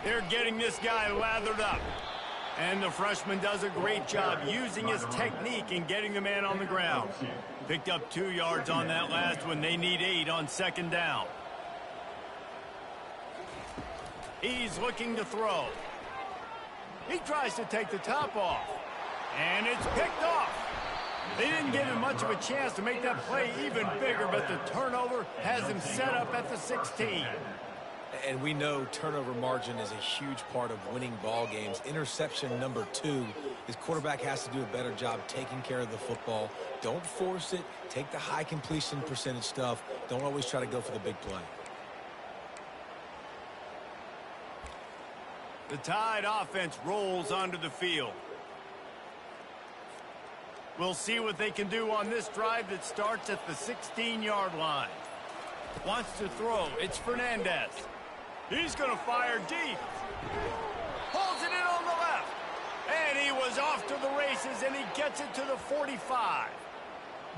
They're getting this guy lathered up. And the freshman does a great job using his technique and getting the man on the ground. Picked up 2 yards on that last one. They need 8 on 2nd down. He's looking to throw. He tries to take the top off, and it's picked off. They didn't give him much of a chance to make that play even bigger, but the turnover has him set up at the 16. And we know turnover margin is a huge part of winning ball games. Interception number 2. His quarterback has to do a better job taking care of the football. Don't force it. Take the high completion percentage stuff. Don't always try to go for the big play. The Tide offense rolls onto the field. We'll see what they can do on this drive that starts at the 16-yard line. Wants to throw. It's Fernandez. He's going to fire deep. Pulls it in on the left. And he was off to the races, and he gets it to the 45.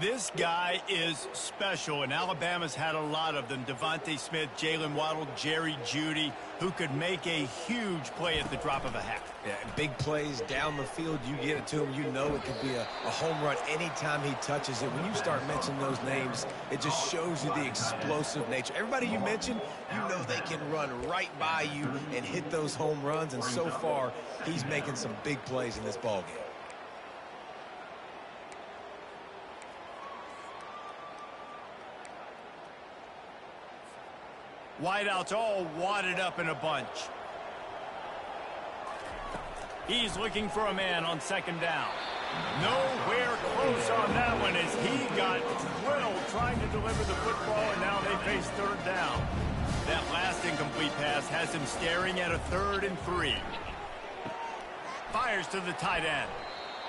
This guy is special, and Alabama's had a lot of them. Devontae Smith, Jalen Waddle, Jerry Jeudy, who could make a huge play at the drop of a hat. Yeah, big plays down the field, you get it to him, you know it could be a home run anytime he touches it. When you start mentioning those names, it just shows you the explosive nature. Everybody you mentioned, you know they can run right by you and hit those home runs, and so far, he's making some big plays in this ballgame. Wideouts all wadded up in a bunch. He's looking for a man on 2nd down. Nowhere close on that one as he got drilled trying to deliver the football, and now they face 3rd down. That last incomplete pass has him staring at a 3rd and 3. Fires to the tight end.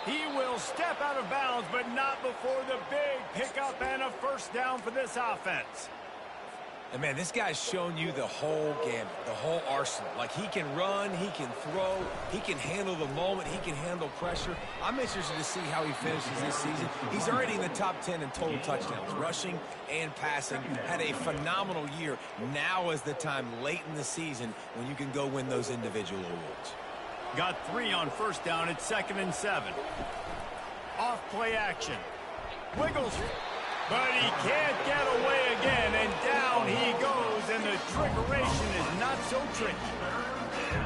He will step out of bounds, but not before the big pickup and a 1st down for this offense. And, man, this guy's shown you the whole gamut, the whole arsenal. Like, he can run, he can throw, he can handle the moment, he can handle pressure. I'm interested to see how he finishes this season. He's already in the top 10 in total touchdowns, rushing and passing. Had a phenomenal year. Now is the time late in the season when you can go win those individual awards. Got 3 on first down at 2nd and 7. Off play action. Wiggles. But he can't get away again, and down he goes, and the trickeration is not so tricky.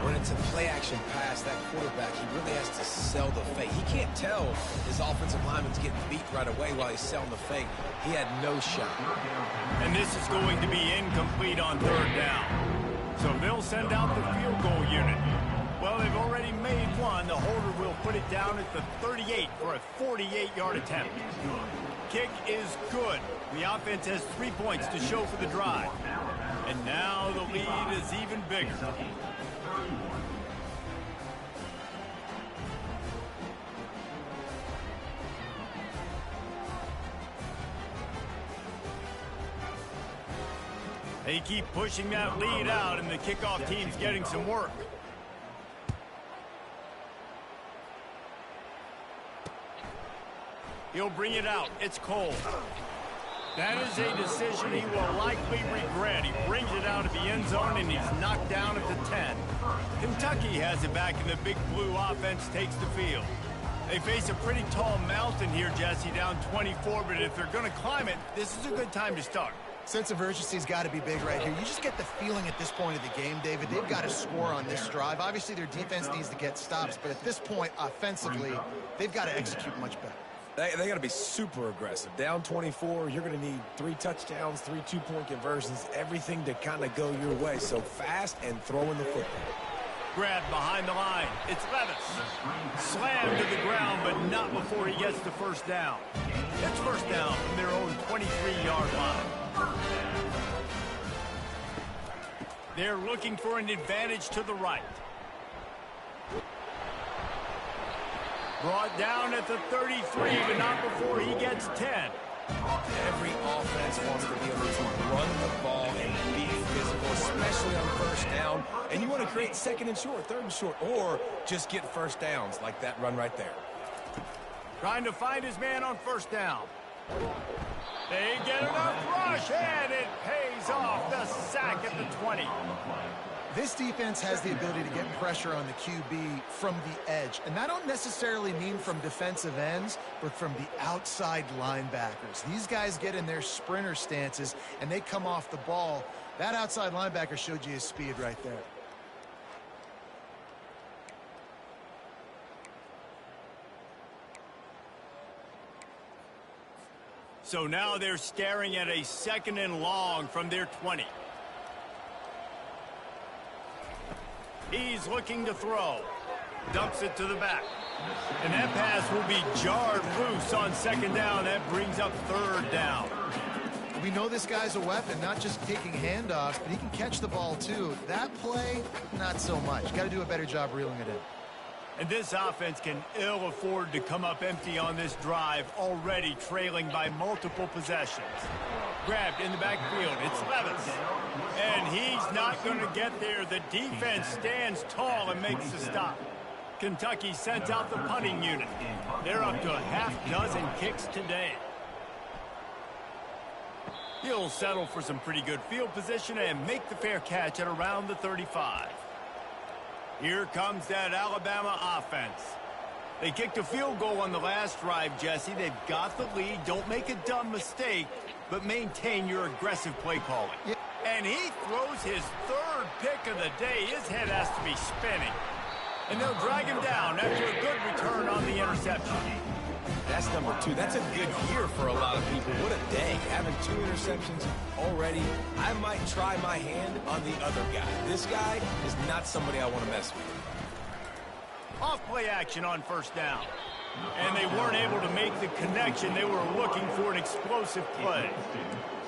When it's a play-action pass, that quarterback, he really has to sell the fake. He can't tell his offensive lineman's getting beat right away while he's selling the fake. He had no shot. And this is going to be incomplete on 3rd down. So they'll send out the field goal unit. Well, they've already made one. The holder will put it down at the 38 for a 48-yard attempt. Kick is good. The offense has 3 points to show for the drive. And now the lead is even bigger. They keep pushing that lead out, and the kickoff team's getting some work. He'll bring it out. It's Cole. That is a decision he will likely regret. He brings it out of the end zone, and he's knocked down at the 10. Kentucky has it back, and the Big Blue offense takes the field. They face a pretty tall mountain here, Jesse, down 24, but if they're going to climb it, this is a good time to start. Sense of urgency's got to be big right here. You just get the feeling at this point of the game, David, they've got to score on this drive. Obviously, their defense needs to get stops, but at this point, offensively, they've got to execute much better. They got to be super aggressive. Down 24, you're going to need 3 touchdowns, 3 two-point conversions, everything to kind of go your way. So fast and throwing the football. Grabbed behind the line. It's Levis. Slammed to the ground, but not before he gets the first down. It's first down from their own 23-yard line. They're looking for an advantage to the right. Brought down at the 33, but not before he gets 10. Every offense wants to be able to run the ball and be physical, especially on first down. And you want to create 2nd and short, 3rd and short, or just get first downs like that run right there. Trying to find his man on first down. They get enough rush, and it pays off. The sack at the 20. This defense has the ability to get pressure on the QB from the edge. And I don't necessarily mean from defensive ends, but from the outside linebackers. These guys get in their sprinter stances, and they come off the ball. That outside linebacker showed you his speed right there. So now they're staring at a 2nd and long from their 20. He's looking to throw. Dumps it to the back. And that pass will be jarred loose on 2nd down. That brings up 3rd down. We know this guy's a weapon, not just taking handoffs, but he can catch the ball too. That play, not so much. Got to do a better job reeling it in. And this offense can ill afford to come up empty on this drive, already trailing by multiple possessions. Grabbed in the backfield. It's Levis. And he's not going to get there. The defense stands tall and makes the stop. Kentucky sends out the punting unit. They're up to a half-dozen kicks today. He'll settle for some pretty good field position and make the fair catch at around the 35. Here comes that Alabama offense. They kicked a field goal on the last drive, Jesse. They've got the lead. Don't make a dumb mistake, but maintain your aggressive play calling. Yeah. And he throws his 3rd pick of the day. His head has to be spinning. And they'll drag him down after a good return on the interception. That's number 2. That's a good year for a lot of people. What a day. Having 2 interceptions already. I might try my hand on the other guy. This guy is not somebody I want to mess with. Off play action on first down. And they weren't able to make the connection. They were looking for an explosive play.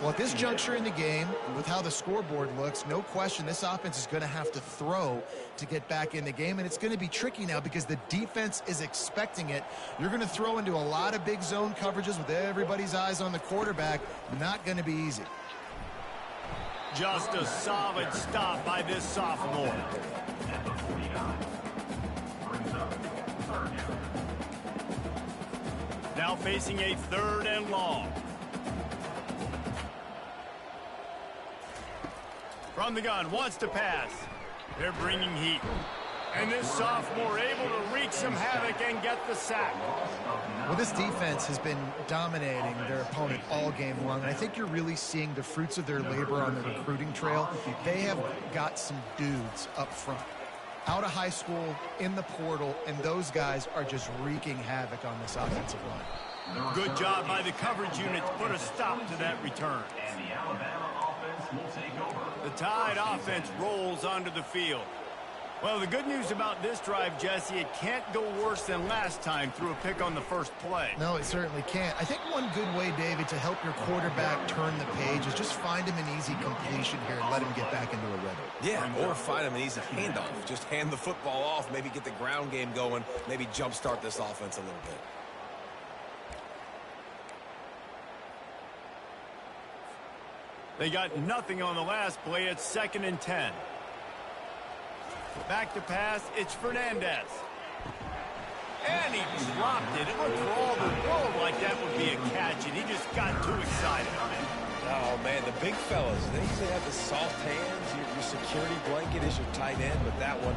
Well, at this juncture in the game, with how the scoreboard looks, no question this offense is going to have to throw to get back in the game, and it's going to be tricky now because the defense is expecting it. You're going to throw into a lot of big zone coverages with everybody's eyes on the quarterback. Not going to be easy. Just a solid stop by this sophomore. At the 49. Brings up third down. Now facing a 3rd and long. From the gun, wants to pass. They're bringing heat. And this sophomore able to wreak some havoc and get the sack. Well, this defense has been dominating their opponent all game long, and I think you're really seeing the fruits of their labor on the recruiting trail. They have got some dudes up front, out of high school, in the portal, and those guys are just wreaking havoc on this offensive line. Good job by the coverage unit to put a stop to that return. And the Alabama offense will take over. The Tide offense rolls onto the field. Well, the good news about this drive, Jesse, it can't go worse than last time through a pick on the first play. No, it certainly can't. I think one good way, David, to help your quarterback turn the page is just find him an easy completion here and let him get back into a rhythm. Yeah, or find him an easy handoff. Just hand the football off, maybe get the ground game going, maybe jumpstart this offense a little bit. They got nothing on the last play. It's 2nd and 10. Back to pass. It's Fernandez. And he dropped it. It looked for all the world like that would be a catch, and he just got too excited. Oh, man, the big fellas, they usually have the soft hands. Your security blanket is your tight end, but that one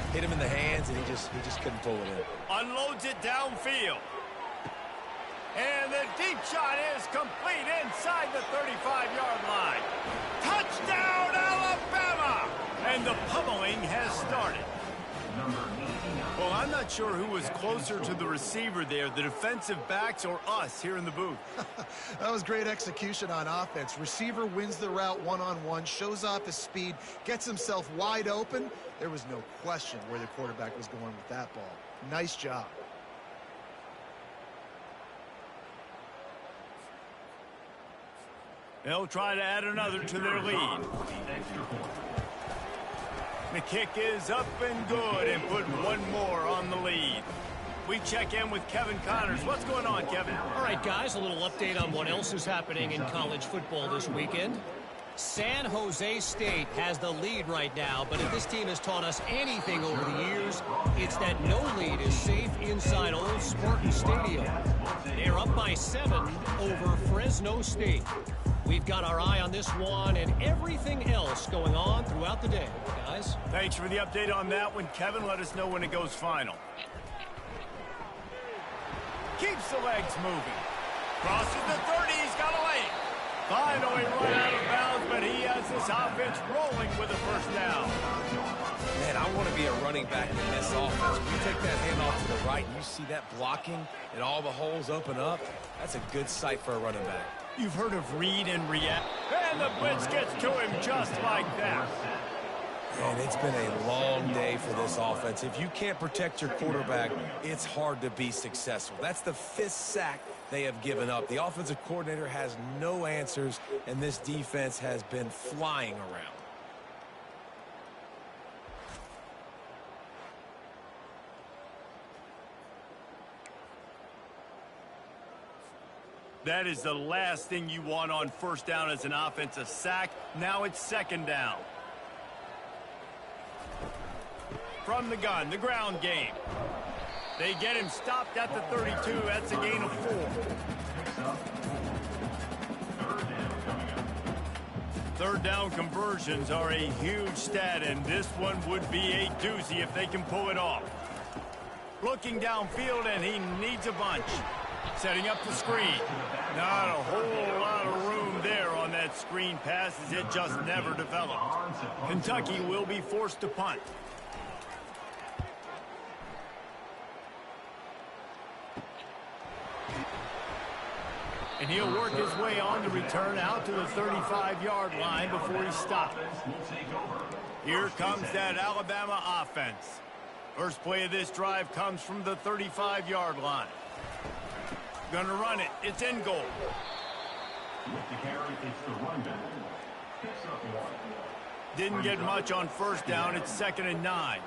hit him in the hands, and he just couldn't pull it in. Unloads it downfield. And the deep shot is complete inside the 35-yard line. Touchdown, Alabama! And the pummeling has started. Well, I'm not sure who was closer to the receiver there, the defensive backs or us here in the booth. That was great execution on offense. Receiver wins the route one-on-one, shows off his speed, gets himself wide open. There was no question where the quarterback was going with that ball. Nice job. They'll try to add another to their lead. The kick is up and good and put one more on the lead. We check in with Kevin Connors. What's going on, Kevin? All right, guys, a little update on what else is happening in college football this weekend. San Jose State has the lead right now, but if this team has taught us anything over the years, it's that no lead is safe inside Old Spartan Stadium. They're up by 7 over Fresno State. We've got our eye on this one and everything else going on throughout the day, guys. Thanks for the update on that one, Kevin. Let us know when it goes final. Keeps the legs moving. Crosses the 30. He's got a lane. Finally run out of bounds, but he has this offense rolling with a first down. Man, I want to be a running back in this offense. When you take that handoff to the right, and you see that blocking and all the holes open up, that's a good sight for a running back. You've heard of read and react. And the blitz gets to him just like that. And it's been a long day for this offense. If you can't protect your quarterback, it's hard to be successful. That's the 5th sack they have given up. The offensive coordinator has no answers, and this defense has been flying around. That is the last thing you want on first down as an offensive sack. Now it's 2nd down. From the gun, the ground game. They get him stopped at the 32. That's a gain of 4. Third down conversions are a huge stat, and this one would be a doozy if they can pull it off. Looking downfield, and he needs a bunch. Setting up the screen. Not a whole lot of room there on that screen pass as it just never developed. Kentucky will be forced to punt. And he'll work his way on the return out to the 35-yard line before he stops. Here comes that Alabama offense. First play of this drive comes from the 35-yard line. Gonna run it. It's in goal. With the carry, it's the run back. Picks up 1. Didn't get much on first down. It's 2nd and 9.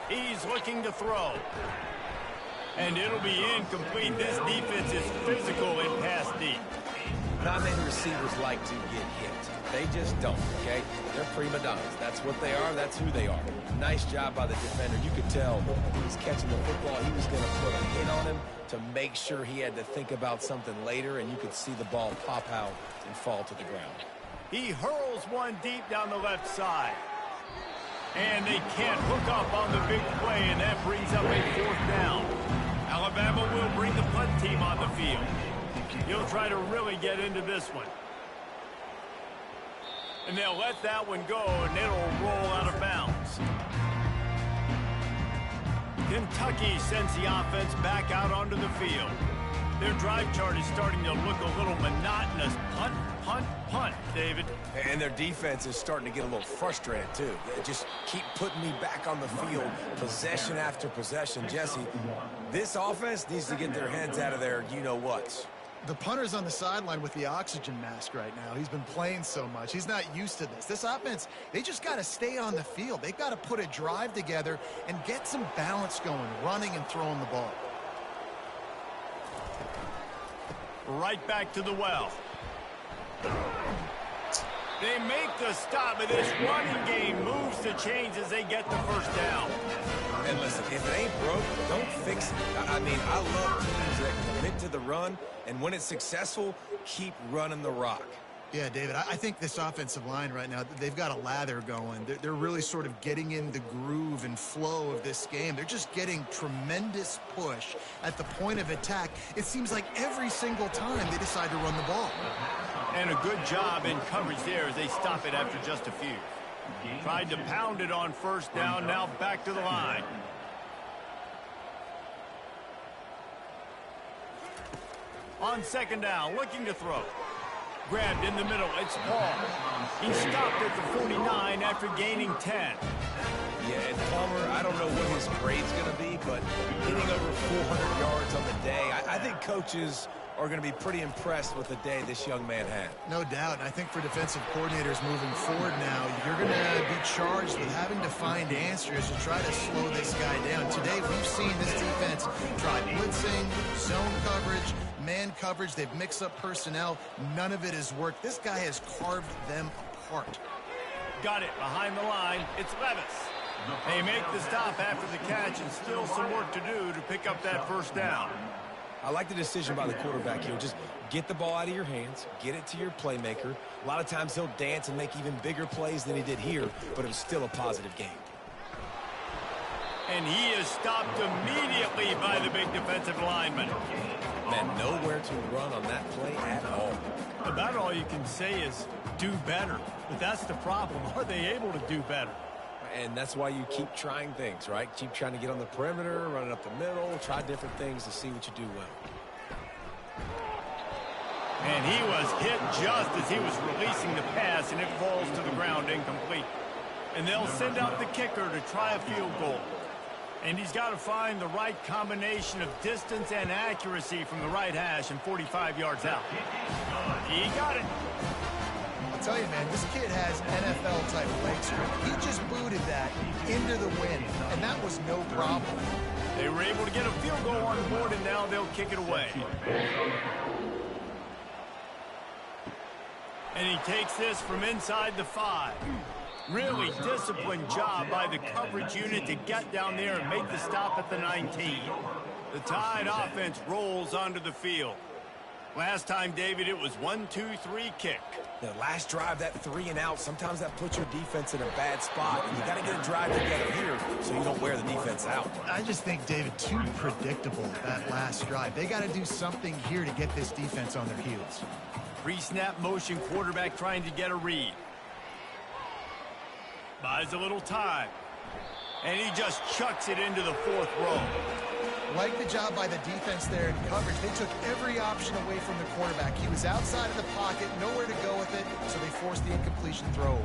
He's looking to throw. And it'll be incomplete. This defense is physical in pass deep. Not many receivers like to get hit. They just don't, okay? They're prima donnas. That's what they are. That's who they are. Nice job by the defender. You could tell he was catching the football. He was going to put a hit on him to make sure he had to think about something later, and you could see the ball pop out and fall to the ground. He hurls one deep down the left side. And they can't hook up on the big play, and that brings up a 4th down. Alabama will bring the punt team on the field. He'll try to really get into this one. And they'll let that one go, and it'll roll out of bounds. Kentucky sends the offense back out onto the field. Their drive chart is starting to look a little monotonous. Punt, punt, punt, David. And their defense is starting to get a little frustrated, too. They just keep putting me back on the field, possession after possession. Jesse, this offense needs to get their heads out of their you-know-whats. The punter's on the sideline with the oxygen mask right now. He's been playing so much. He's not used to this. This offense, they just got to stay on the field. They've got to put a drive together and get some balance going, running and throwing the ball. Right back to the well. They make the stop, but this running game moves the chains as they get the first down. And listen, if it ain't broke, don't fix it. I mean, I love teams that commit to the run, and when it's successful, keep running the rock. Yeah, David, I think this offensive line right now, they've got a lather going. They're really sort of getting in the groove and flow of this game. They're just getting tremendous push at the point of attack. It seems like every single time they decide to run the ball. And a good job in coverage there as they stop it after just a few. Tried to pound it on 1st down, now back to the line. On 2nd down, looking to throw. Grabbed in the middle, it's Paul. He stopped at the 49 after gaining 10. Yeah, and Palmer, I don't know what his grade's going to be, but hitting over 400 yards on the day, I think coaches are going to be pretty impressed with the day this young man had. No doubt. And I think for defensive coordinators moving forward now, you're going to be charged with having to find answers to try to slow this guy down. Today, we've seen this defense try blitzing, zone coverage, man coverage. They've mixed up personnel. None of it has worked. This guy has carved them apart. Got it behind the line. It's Levis. They make the stop after the catch, and still some work to do to pick up that 1st down. I like the decision by the quarterback here. Just get the ball out of your hands, get it to your playmaker. A lot of times he'll dance and make even bigger plays than he did here, but it was still a positive game. And he is stopped immediately by the big defensive lineman. Man, nowhere to run on that play at all. About all you can say is do better. But that's the problem. Are they able to do better? And that's why you keep trying things, right? Keep trying to get on the perimeter, run it up the middle, try different things to see what you do well. And he was hit just as he was releasing the pass, and it falls to the ground incomplete. And they'll send out the kicker to try a field goal. And he's got to find the right combination of distance and accuracy from the right hash and 45 yards out. He got it. I'll tell you, man, this kid has NFL-type leg strength. He just booted that into the wind, and that was no problem. They were able to get a field goal on the board, and now they'll kick it away. And he takes this from inside the 5. Really disciplined job by the coverage unit to get down there and make the stop at the 19. The Tide offense rolls onto the field. Last time, David, it was 1-2-3 kick. The last drive, that 3 and out, sometimes that puts your defense in a bad spot. And you got to get a drive together here so you don't wear the defense out. I just think, David, too predictable, that last drive. They got to do something here to get this defense on their heels. Pre-snap motion quarterback trying to get a read. Buys a little time. And he just chucks it into the 4th row. Like the job by the defense there in coverage. They took every option away from the quarterback. He was outside of the pocket, nowhere to go with it, so they forced the incompletion throwaway.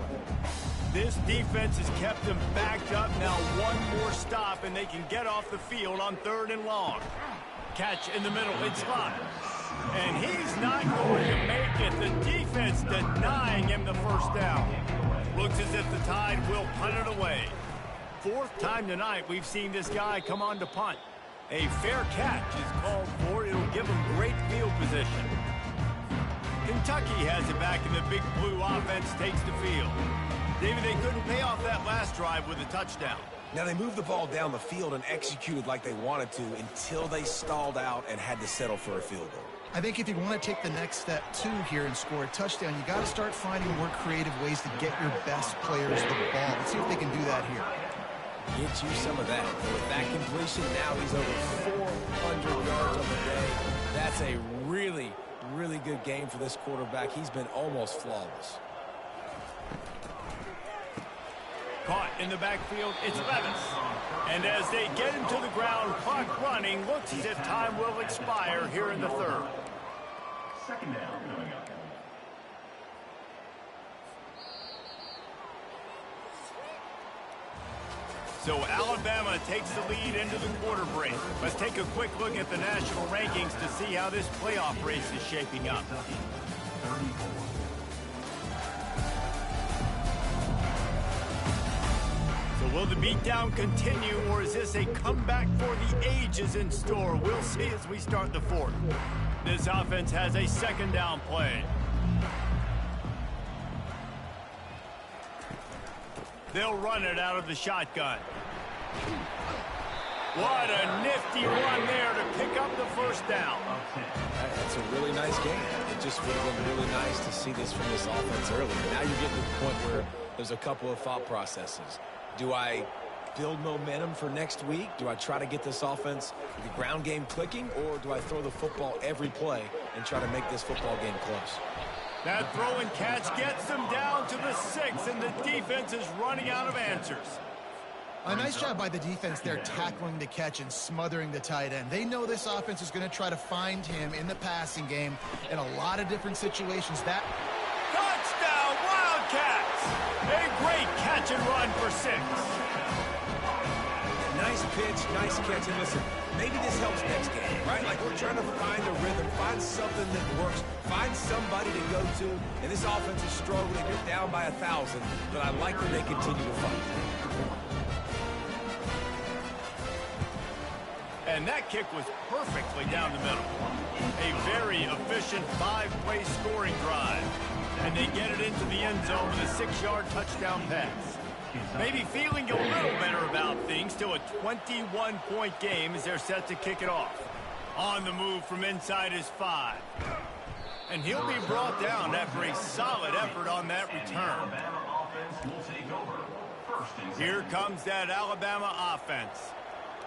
This defense has kept them backed up. Now one more stop, and they can get off the field on 3rd and long. Catch in the middle. It's Lott. And he's not going to make it. The defense denying him the 1st down. Looks as if the Tide will punt it away. 4th time tonight we've seen this guy come on to punt. A fair catch is called for. It'll give him great field position. Kentucky has it back, and the Big Blue offense takes the field. David, they couldn't pay off that last drive with a touchdown. Now, they moved the ball down the field and executed like they wanted to until they stalled out and had to settle for a field goal. I think if you want to take the next step, too, here and score a touchdown, you got to start finding more creative ways to get your best players the ball. Let's see if they can do that here. Get you some of that. With that completion, now he's over 400 yards on the day. That's a really, really good game for this quarterback. He's been almost flawless. Caught in the backfield, it's Levis. And as they get him to the ground, clock running, looks as if time will expire here in the third. Second down coming up. So Alabama takes the lead into the quarter break. Let's take a quick look at the national rankings to see how this playoff race is shaping up. So will the beatdown continue, or is this a comeback for the ages in store? We'll see as we start the fourth. This offense has a second down play. They'll run it out of the shotgun. What a nifty run there to pick up the first down. That's a really nice game. It just would have been really nice to see this from this offense earlier. Now you're getting to the point where there's a couple of thought processes. Do I build momentum for next week? Do I try to get this offense, the ground game clicking, or do I throw the football every play and try to make this football game close? That throw and catch gets them down to the 6, and the defense is running out of answers. A nice job by the defense there tackling the catch and smothering the tight end. They know this offense is going to try to find him in the passing game in a lot of different situations. That touchdown, Wildcats! A great catch and run for 6. Nice pitch, nice catch, and listen, maybe this helps next game, right? Like we're trying to find a rhythm, find something that works, find somebody to go to, and this offense is struggling. You're down by 1,000, but I like that they continue to fight. And that kick was perfectly down the middle. A very efficient 5-play scoring drive. And they get it into the end zone with a 6-yard touchdown pass. Maybe feeling a little better about things. Still a 21-point game as they're set to kick it off. On the move from inside his 5. And he'll be brought down after a solid effort on that return. Here comes that Alabama offense.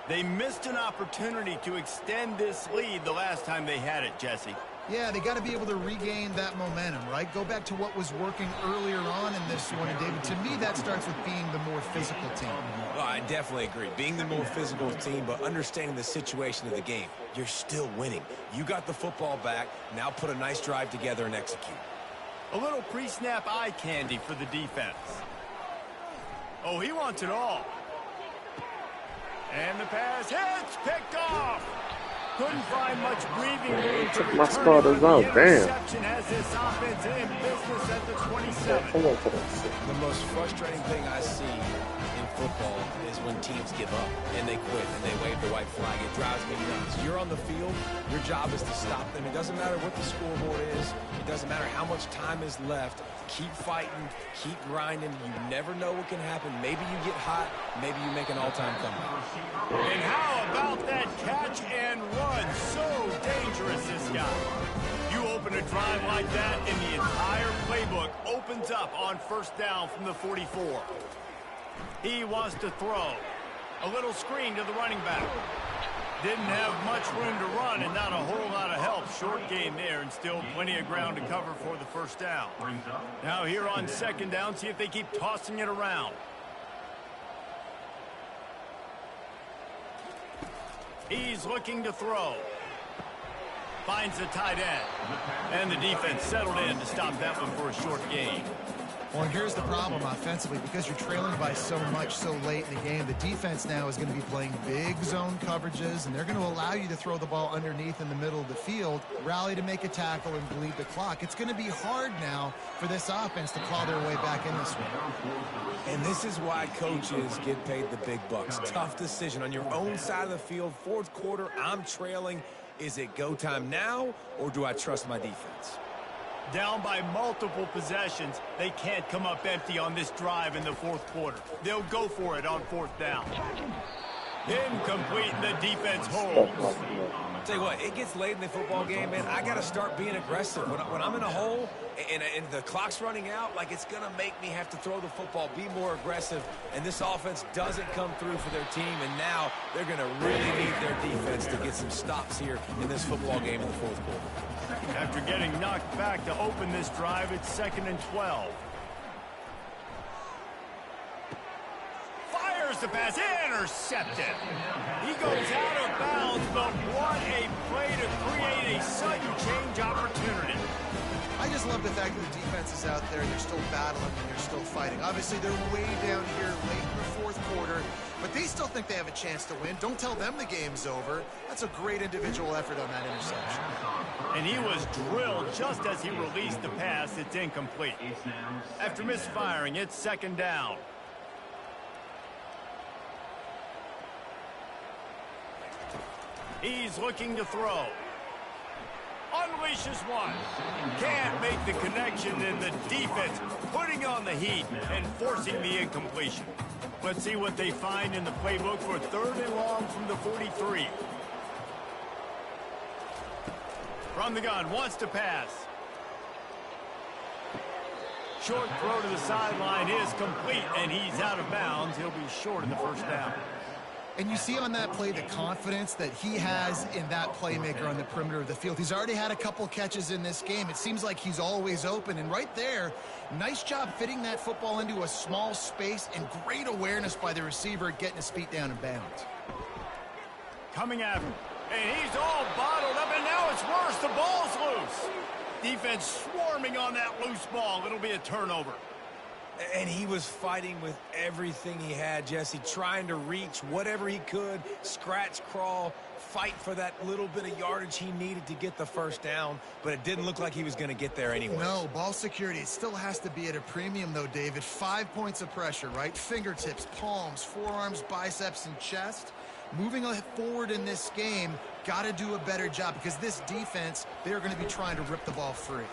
They missed an opportunity to extend this lead the last time they had it, Jesse. Yeah, they got to be able to regain that momentum, right? Go back to what was working earlier on in this one. And, David, to me, that starts with being the more physical team. Well, I definitely agree. Being the more physical team, but understanding the situation of the game. You're still winning. You got the football back. Now put a nice drive together and execute. A little pre-snap eye candy for the defense. Oh, he wants it all. And the pass hits, picked off. Couldn't find much breathing room to My starters out, damn. Has this offense in business at the 27. The most frustrating thing I see in football is when teams give up and they quit and they wave the white flag. It drives me nuts. You're on the field. Your job is to stop them. It doesn't matter what the scoreboard is. It doesn't matter how much time is left. Keep fighting. Keep grinding. You never know what can happen. Maybe you get hot. Maybe you make an all-time comeback. And how about that catch and run? So dangerous, this guy. You open a drive like that and the entire playbook opens up on first down from the 44. He wants to throw. A little screen to the running back. Didn't have much room to run and not a whole lot of help. Short game there and still plenty of ground to cover for the first down. Now here on second down, see if they keep tossing it around. He's looking to throw. Finds the tight end. And the defense settled in to stop that one for a short gain. Well, here's the problem offensively. Because you're trailing by so much so late in the game, the defense now is going to be playing big zone coverages, and they're going to allow you to throw the ball underneath in the middle of the field, rally to make a tackle, and bleed the clock. It's going to be hard now for this offense to claw their way back in this one. And this is why coaches get paid the big bucks. Tough decision on your own side of the field. Fourth quarter, I'm trailing. Is it go time now, or do I trust my defense? Down by multiple possessions, they can't come up empty on this drive in the fourth quarter. They'll go for it on fourth down. Incomplete, and the defense holds. Tell you what, it gets late in the football game, man. I got to start being aggressive. When I'm in a hole and the clock's running out, like, it's going to make me have to throw the football, be more aggressive, and this offense doesn't come through for their team, and now they're going to really need their defense to get some stops here in this football game in the fourth quarter. After getting knocked back to open this drive, it's 2nd and 12. Fires the pass, intercepted. He goes out of bounds, but what a play to create a sudden change opportunity. I just love the fact that the defense is out there and they're still battling and they're still fighting. Obviously, they're way down here late in the fourth quarter, but they still think they have a chance to win. Don't tell them the game's over. That's a great individual effort on that interception. And he was drilled just as he released the pass. It's incomplete. After misfiring, it's 2nd down. He's looking to throw. Unleashes one. Can't make the connection, and the defense putting on the heat and forcing the incompletion. Let's see what they find in the playbook for 3rd and long from the 43. From the gun, wants to pass. Short throw to the sideline is complete, and he's out of bounds. He'll be short in the first down. And you see on that play the confidence that he has in that playmaker on the perimeter of the field. He's already had a couple catches in this game. It seems like he's always open. And right there, nice job fitting that football into a small space, and great awareness by the receiver getting his feet down in bounds. Coming at him. And he's all bottled up, and now it's worse. The ball's loose. Defense swarming on that loose ball. It'll be a turnover. And he was fighting with everything he had, Jesse, trying to reach whatever he could, scratch, crawl, fight for that little bit of yardage he needed to get the first down, but it didn't look like he was going to get there anyway. No, ball security, it still has to be at a premium, though, David. 5 points of pressure, right? Fingertips, palms, forearms, biceps, and chest. Moving forward in this game, got to do a better job, because this defense, they're going to be trying to rip the ball free.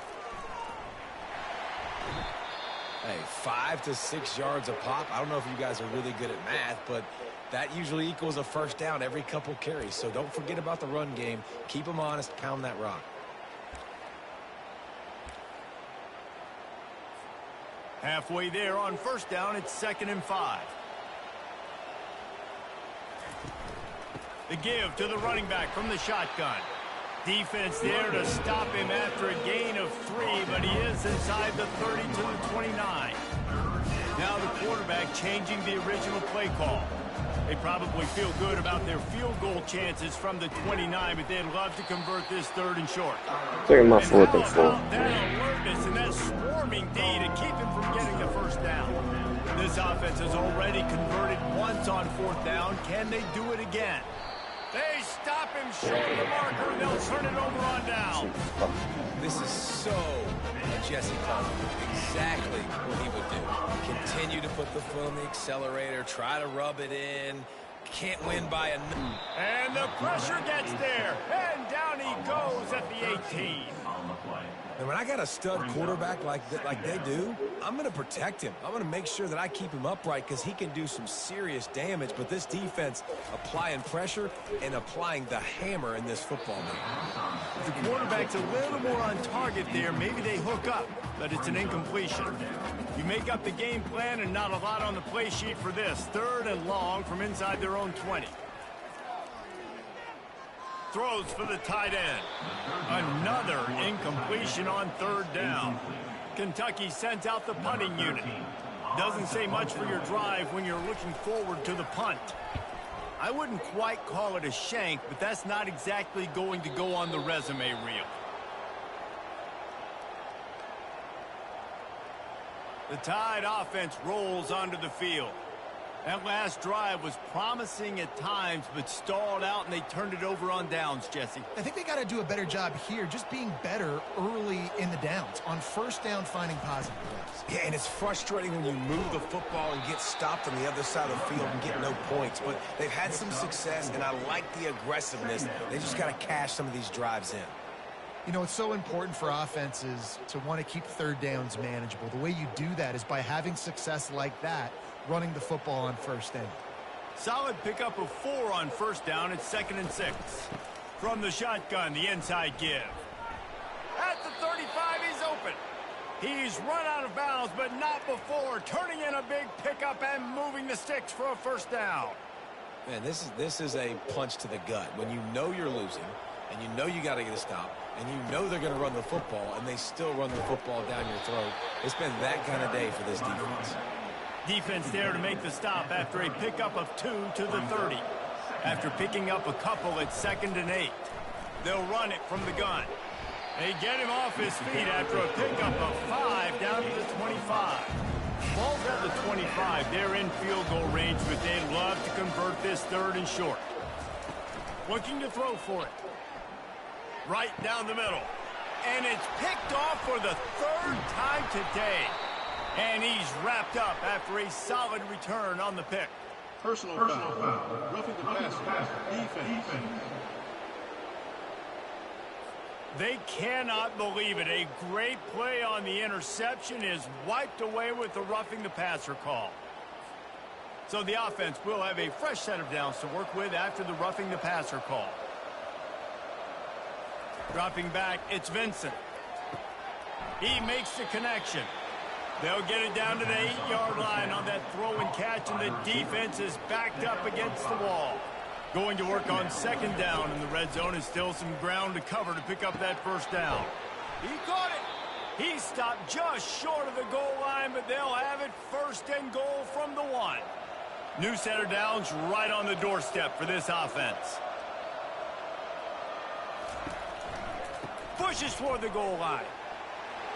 Hey, 5 to 6 yards a pop. I don't know if you guys are really good at math, but that usually equals a first down every couple carries. So don't forget about the run game. Keep them honest. Pound that rock. Halfway there on first down, it's 2nd and 5. The give to the running back from the shotgun. Defense there to stop him after a gain of 3, but he is inside the 30 to the 29. Now the quarterback changing the original play call. They probably feel good about their field goal chances from the 29, but they'd love to convert this 3rd and short. Taking my And 4th how and 4. about that alertness and that swarming D to keep him from getting the first down? This offense has already converted once on 4th down. Can they do it again? They stop him short of the marker, and they'll turn it over on down. This is so Jesse Coleman. Exactly what he would do. Continue to put the foot on the accelerator, try to rub it in. Can't win by a... And the pressure gets there, and down he goes at the 18. And when I got a stud quarterback like they do, I'm going to protect him. I'm going to make sure that I keep him upright, because he can do some serious damage. But this defense applying pressure and applying the hammer in this football game. If the quarterback's a little more on target there, maybe they hook up, but it's an incompletion. You make up the game plan, and not a lot on the play sheet for this. 3rd and long from inside their own 20. Throws for the tight end. Another incompletion on 3rd down. Kentucky sends out the punting unit. Doesn't say much for your drive when you're looking forward to the punt. I wouldn't quite call it a shank, but that's not exactly going to go on the resume reel. The Tide offense rolls onto the field. That last drive was promising at times, but stalled out, and they turned it over on downs, Jesse. I think they got to do a better job here, just being better early in the downs. On first down, finding positive plays. Yeah, and it's frustrating when you move the football and get stopped on the other side of the field and get no points. But they've had some success, and I like the aggressiveness. They just got to cash some of these drives in. You know, it's so important for offenses to want to keep third downs manageable. The way you do that is by having success like that, running the football on first down. Solid pickup of 4 on first down. It's 2nd and 6. From the shotgun, the inside give. At the 35, he's open. He's run out of bounds, but not before turning in a big pickup and moving the sticks for a first down. Man, this is a punch to the gut. When you know you're losing, and you know you got to get a stop, and you know they're going to run the football, and they still run the football down your throat. It's been that kind of day for this defense. Defense there to make the stop after a pickup of 2 to the 30. After picking up a couple, it's 2nd and 8. They'll run it from the gun. They get him off his feet after a pickup of 5 down to the 25. Ball's at the 25. They're in field goal range, but they'd love to convert this 3rd and short. Looking to throw for it. Right down the middle. And it's picked off for the 3rd time today. And he's wrapped up after a solid return on the pick. Personal foul. Roughing the passer. Defense. They cannot believe it. A great play on the interception is wiped away with the roughing the passer call. So the offense will have a fresh set of downs to work with after the roughing the passer call. Dropping back, it's Vincent. He makes the connection. They'll get it down to the 8-yard line on that throw and catch, and the defense is backed up against the wall. Going to work on 2nd down in the red zone is still some ground to cover to pick up that first down. He caught it. He stopped just short of the goal line, but they'll have it 1st and goal from the 1. New set of downs right on the doorstep for this offense. Pushes toward the goal line.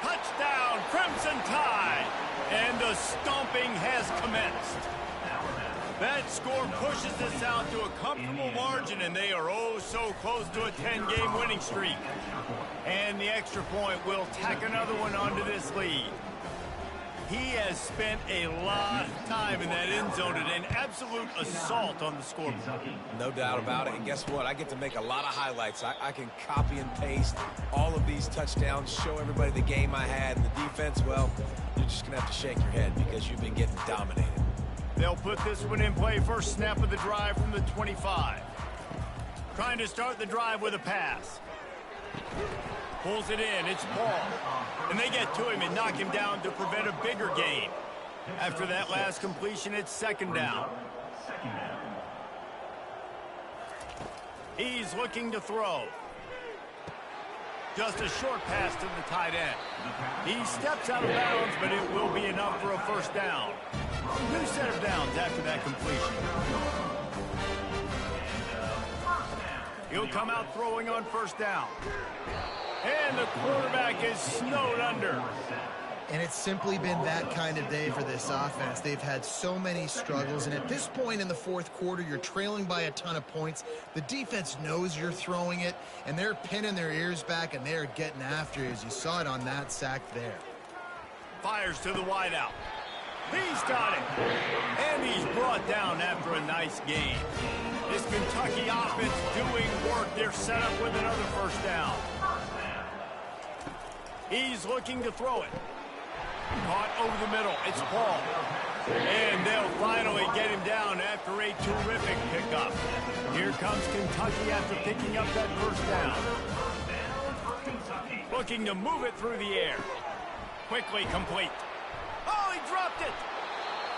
Touchdown, Crimson Tide. And the stomping has commenced. That score pushes us out to a comfortable margin, and they are oh so close to a 10-game winning streak. And the extra point will tack another one onto this lead. He has spent a lot of time in that end zone and an absolute assault on the scoreboard. No doubt about it. And guess what? I get to make a lot of highlights. I can copy and paste all of these touchdowns, show everybody the game I had. And the defense, well, you're just going to have to shake your head because you've been getting dominated. They'll put this one in play. First snap of the drive from the 25. Trying to start the drive with a pass. Pulls it in. It's Paul. And they get to him and knock him down to prevent a bigger gain. After that last completion, it's 2nd down. He's looking to throw. Just a short pass to the tight end. He steps out of bounds, but it will be enough for a first down. New set of downs after that completion. He'll come out throwing on first down. And the quarterback is snowed under. And it's simply been that kind of day for this offense. They've had so many struggles, and at this point in the 4th quarter, you're trailing by a ton of points. The defense knows you're throwing it, and they're pinning their ears back, and they're getting after you, as you saw it on that sack there. Fires to the wideout. He's got it. And he's brought down after a nice game. This Kentucky offense doing work. They're set up with another first down. He's looking to throw it. Caught over the middle. It's Paul. And they'll finally get him down after a terrific pickup. Here comes Kentucky after picking up that first down. Looking to move it through the air. Quickly complete. Oh, he dropped it.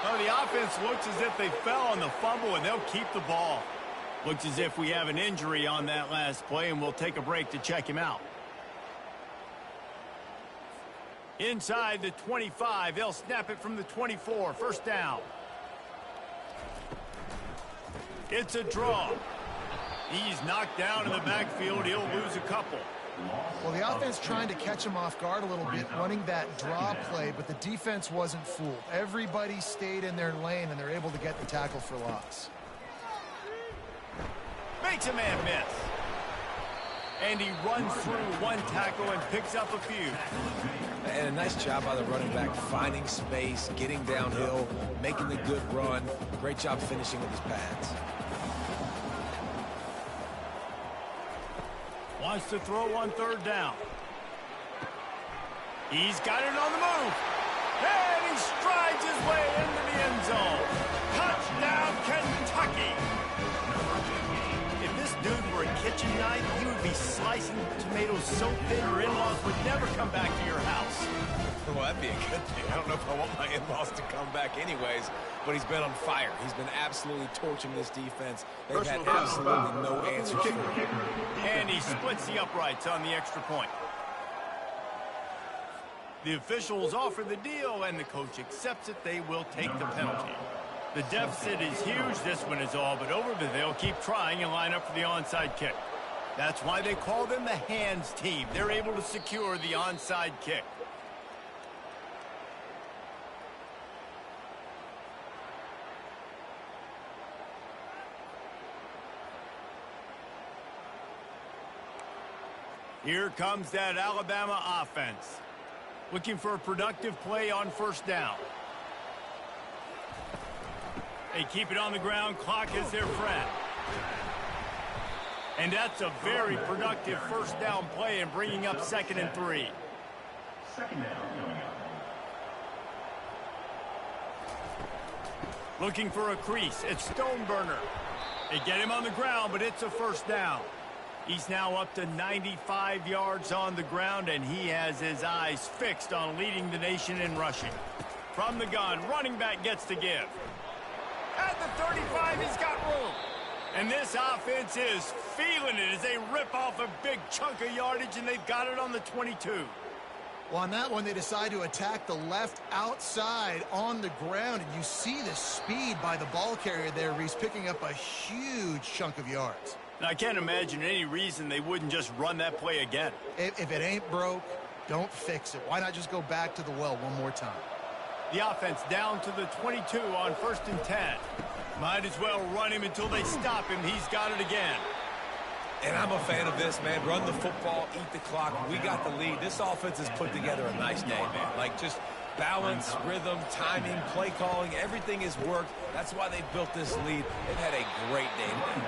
Oh, the offense looks as if they fell on the fumble, and they'll keep the ball. Looks as if we have an injury on that last play, and we'll take a break to check him out. Inside the 25, they'll snap it from the 24. First down. It's a draw. He's knocked down in the backfield. He'll lose a couple. Well, the offense trying to catch him off guard a little bit, running that draw play, but the defense wasn't fooled. Everybody stayed in their lane, and they're able to get the tackle for loss. Makes a man miss. And he runs through one tackle and picks up a few. And a nice job by the running back, finding space, getting downhill, making the good run. Great job finishing with his pads. wants to throw on third down. He's got it on the move. And he strides his way into the end zone. Touchdown, Kentucky. If this dude were a kitchen knife, he would be slicing tomatoes so thin your in-laws would never come back to your house. Well, that'd be a good thing. I don't know if I want my in-laws to come back anyways, but he's been on fire. He's been absolutely torching this defense. They've had absolutely no answers for him. And he splits the uprights on the extra point. The officials offer the deal, and the coach accepts it. They will take the penalty. The deficit is huge. This one is all but over, but they'll keep trying and line up for the onside kick. That's why they call them the hands team. They're able to secure the onside kick. Here comes that Alabama offense. Looking for a productive play on first down. They keep it on the ground. Clock is their friend. And that's a very productive first down play and bringing up 2nd and 3. Second down coming up. Looking for a crease. It's Stoneburner. They get him on the ground, but it's a first down. He's now up to 95 yards on the ground, and he has his eyes fixed on leading the nation in rushing. From the gun, running back gets to give. At the 35, he's got room. And this offense is feeling it as they rip off a big chunk of yardage, and they've got it on the 22. Well, on that one, they decide to attack the left outside on the ground, and you see the speed by the ball carrier there, Reese, picking up a huge chunk of yards. And I can't imagine any reason they wouldn't just run that play again. If it ain't broke, don't fix it. Why not just go back to the well one more time? The offense down to the 22 on 1st and 10. Might as well run him until they stop him. He's got it again. And I'm a fan of this, man. Run the football, eat the clock. We got the lead. This offense has put together a nice day, man. Like, just balance, rhythm, timing, play calling, everything has worked. That's why they built this lead. They've had a great day today.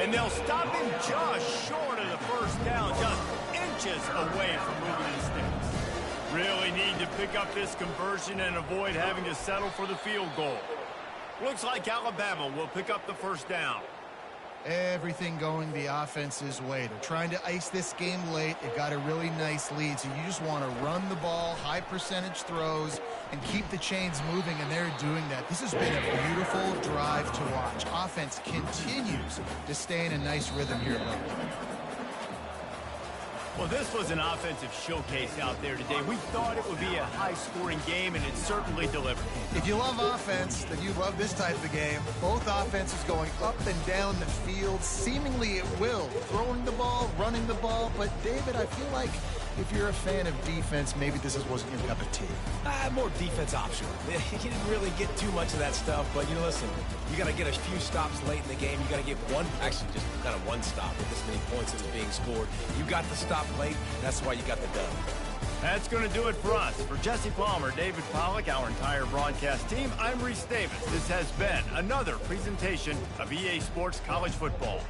And they'll stop him just short of the first down, just inches away from moving the sticks. Really need to pick up this conversion and avoid having to settle for the field goal. Looks like Alabama will pick up the first down. Everything going the offense's way. They're trying to ice this game late. They've got a really nice lead, so you just want to run the ball, high percentage throws, and keep the chains moving, and they're doing that. This has been a beautiful drive to watch. Offense continues to stay in a nice rhythm here late. Well, this was an offensive showcase out there today. We thought it would be a high-scoring game, and it certainly delivered. If you love offense, then you love this type of game. Both offenses going up and down the field, seemingly at will. Throwing the ball, running the ball. But, David, I feel like if you're a fan of defense, maybe this wasn't your cup of tea. More defense optional. You didn't really get too much of that stuff, but, listen, you got to get a few stops late in the game. You got to get just kind of one stop with this many points that's being scored. You got the stop late. That's why you got the dub. That's going to do it for us. For Jesse Palmer, David Pollack, our entire broadcast team, I'm Reese Davis. This has been another presentation of EA Sports College Football.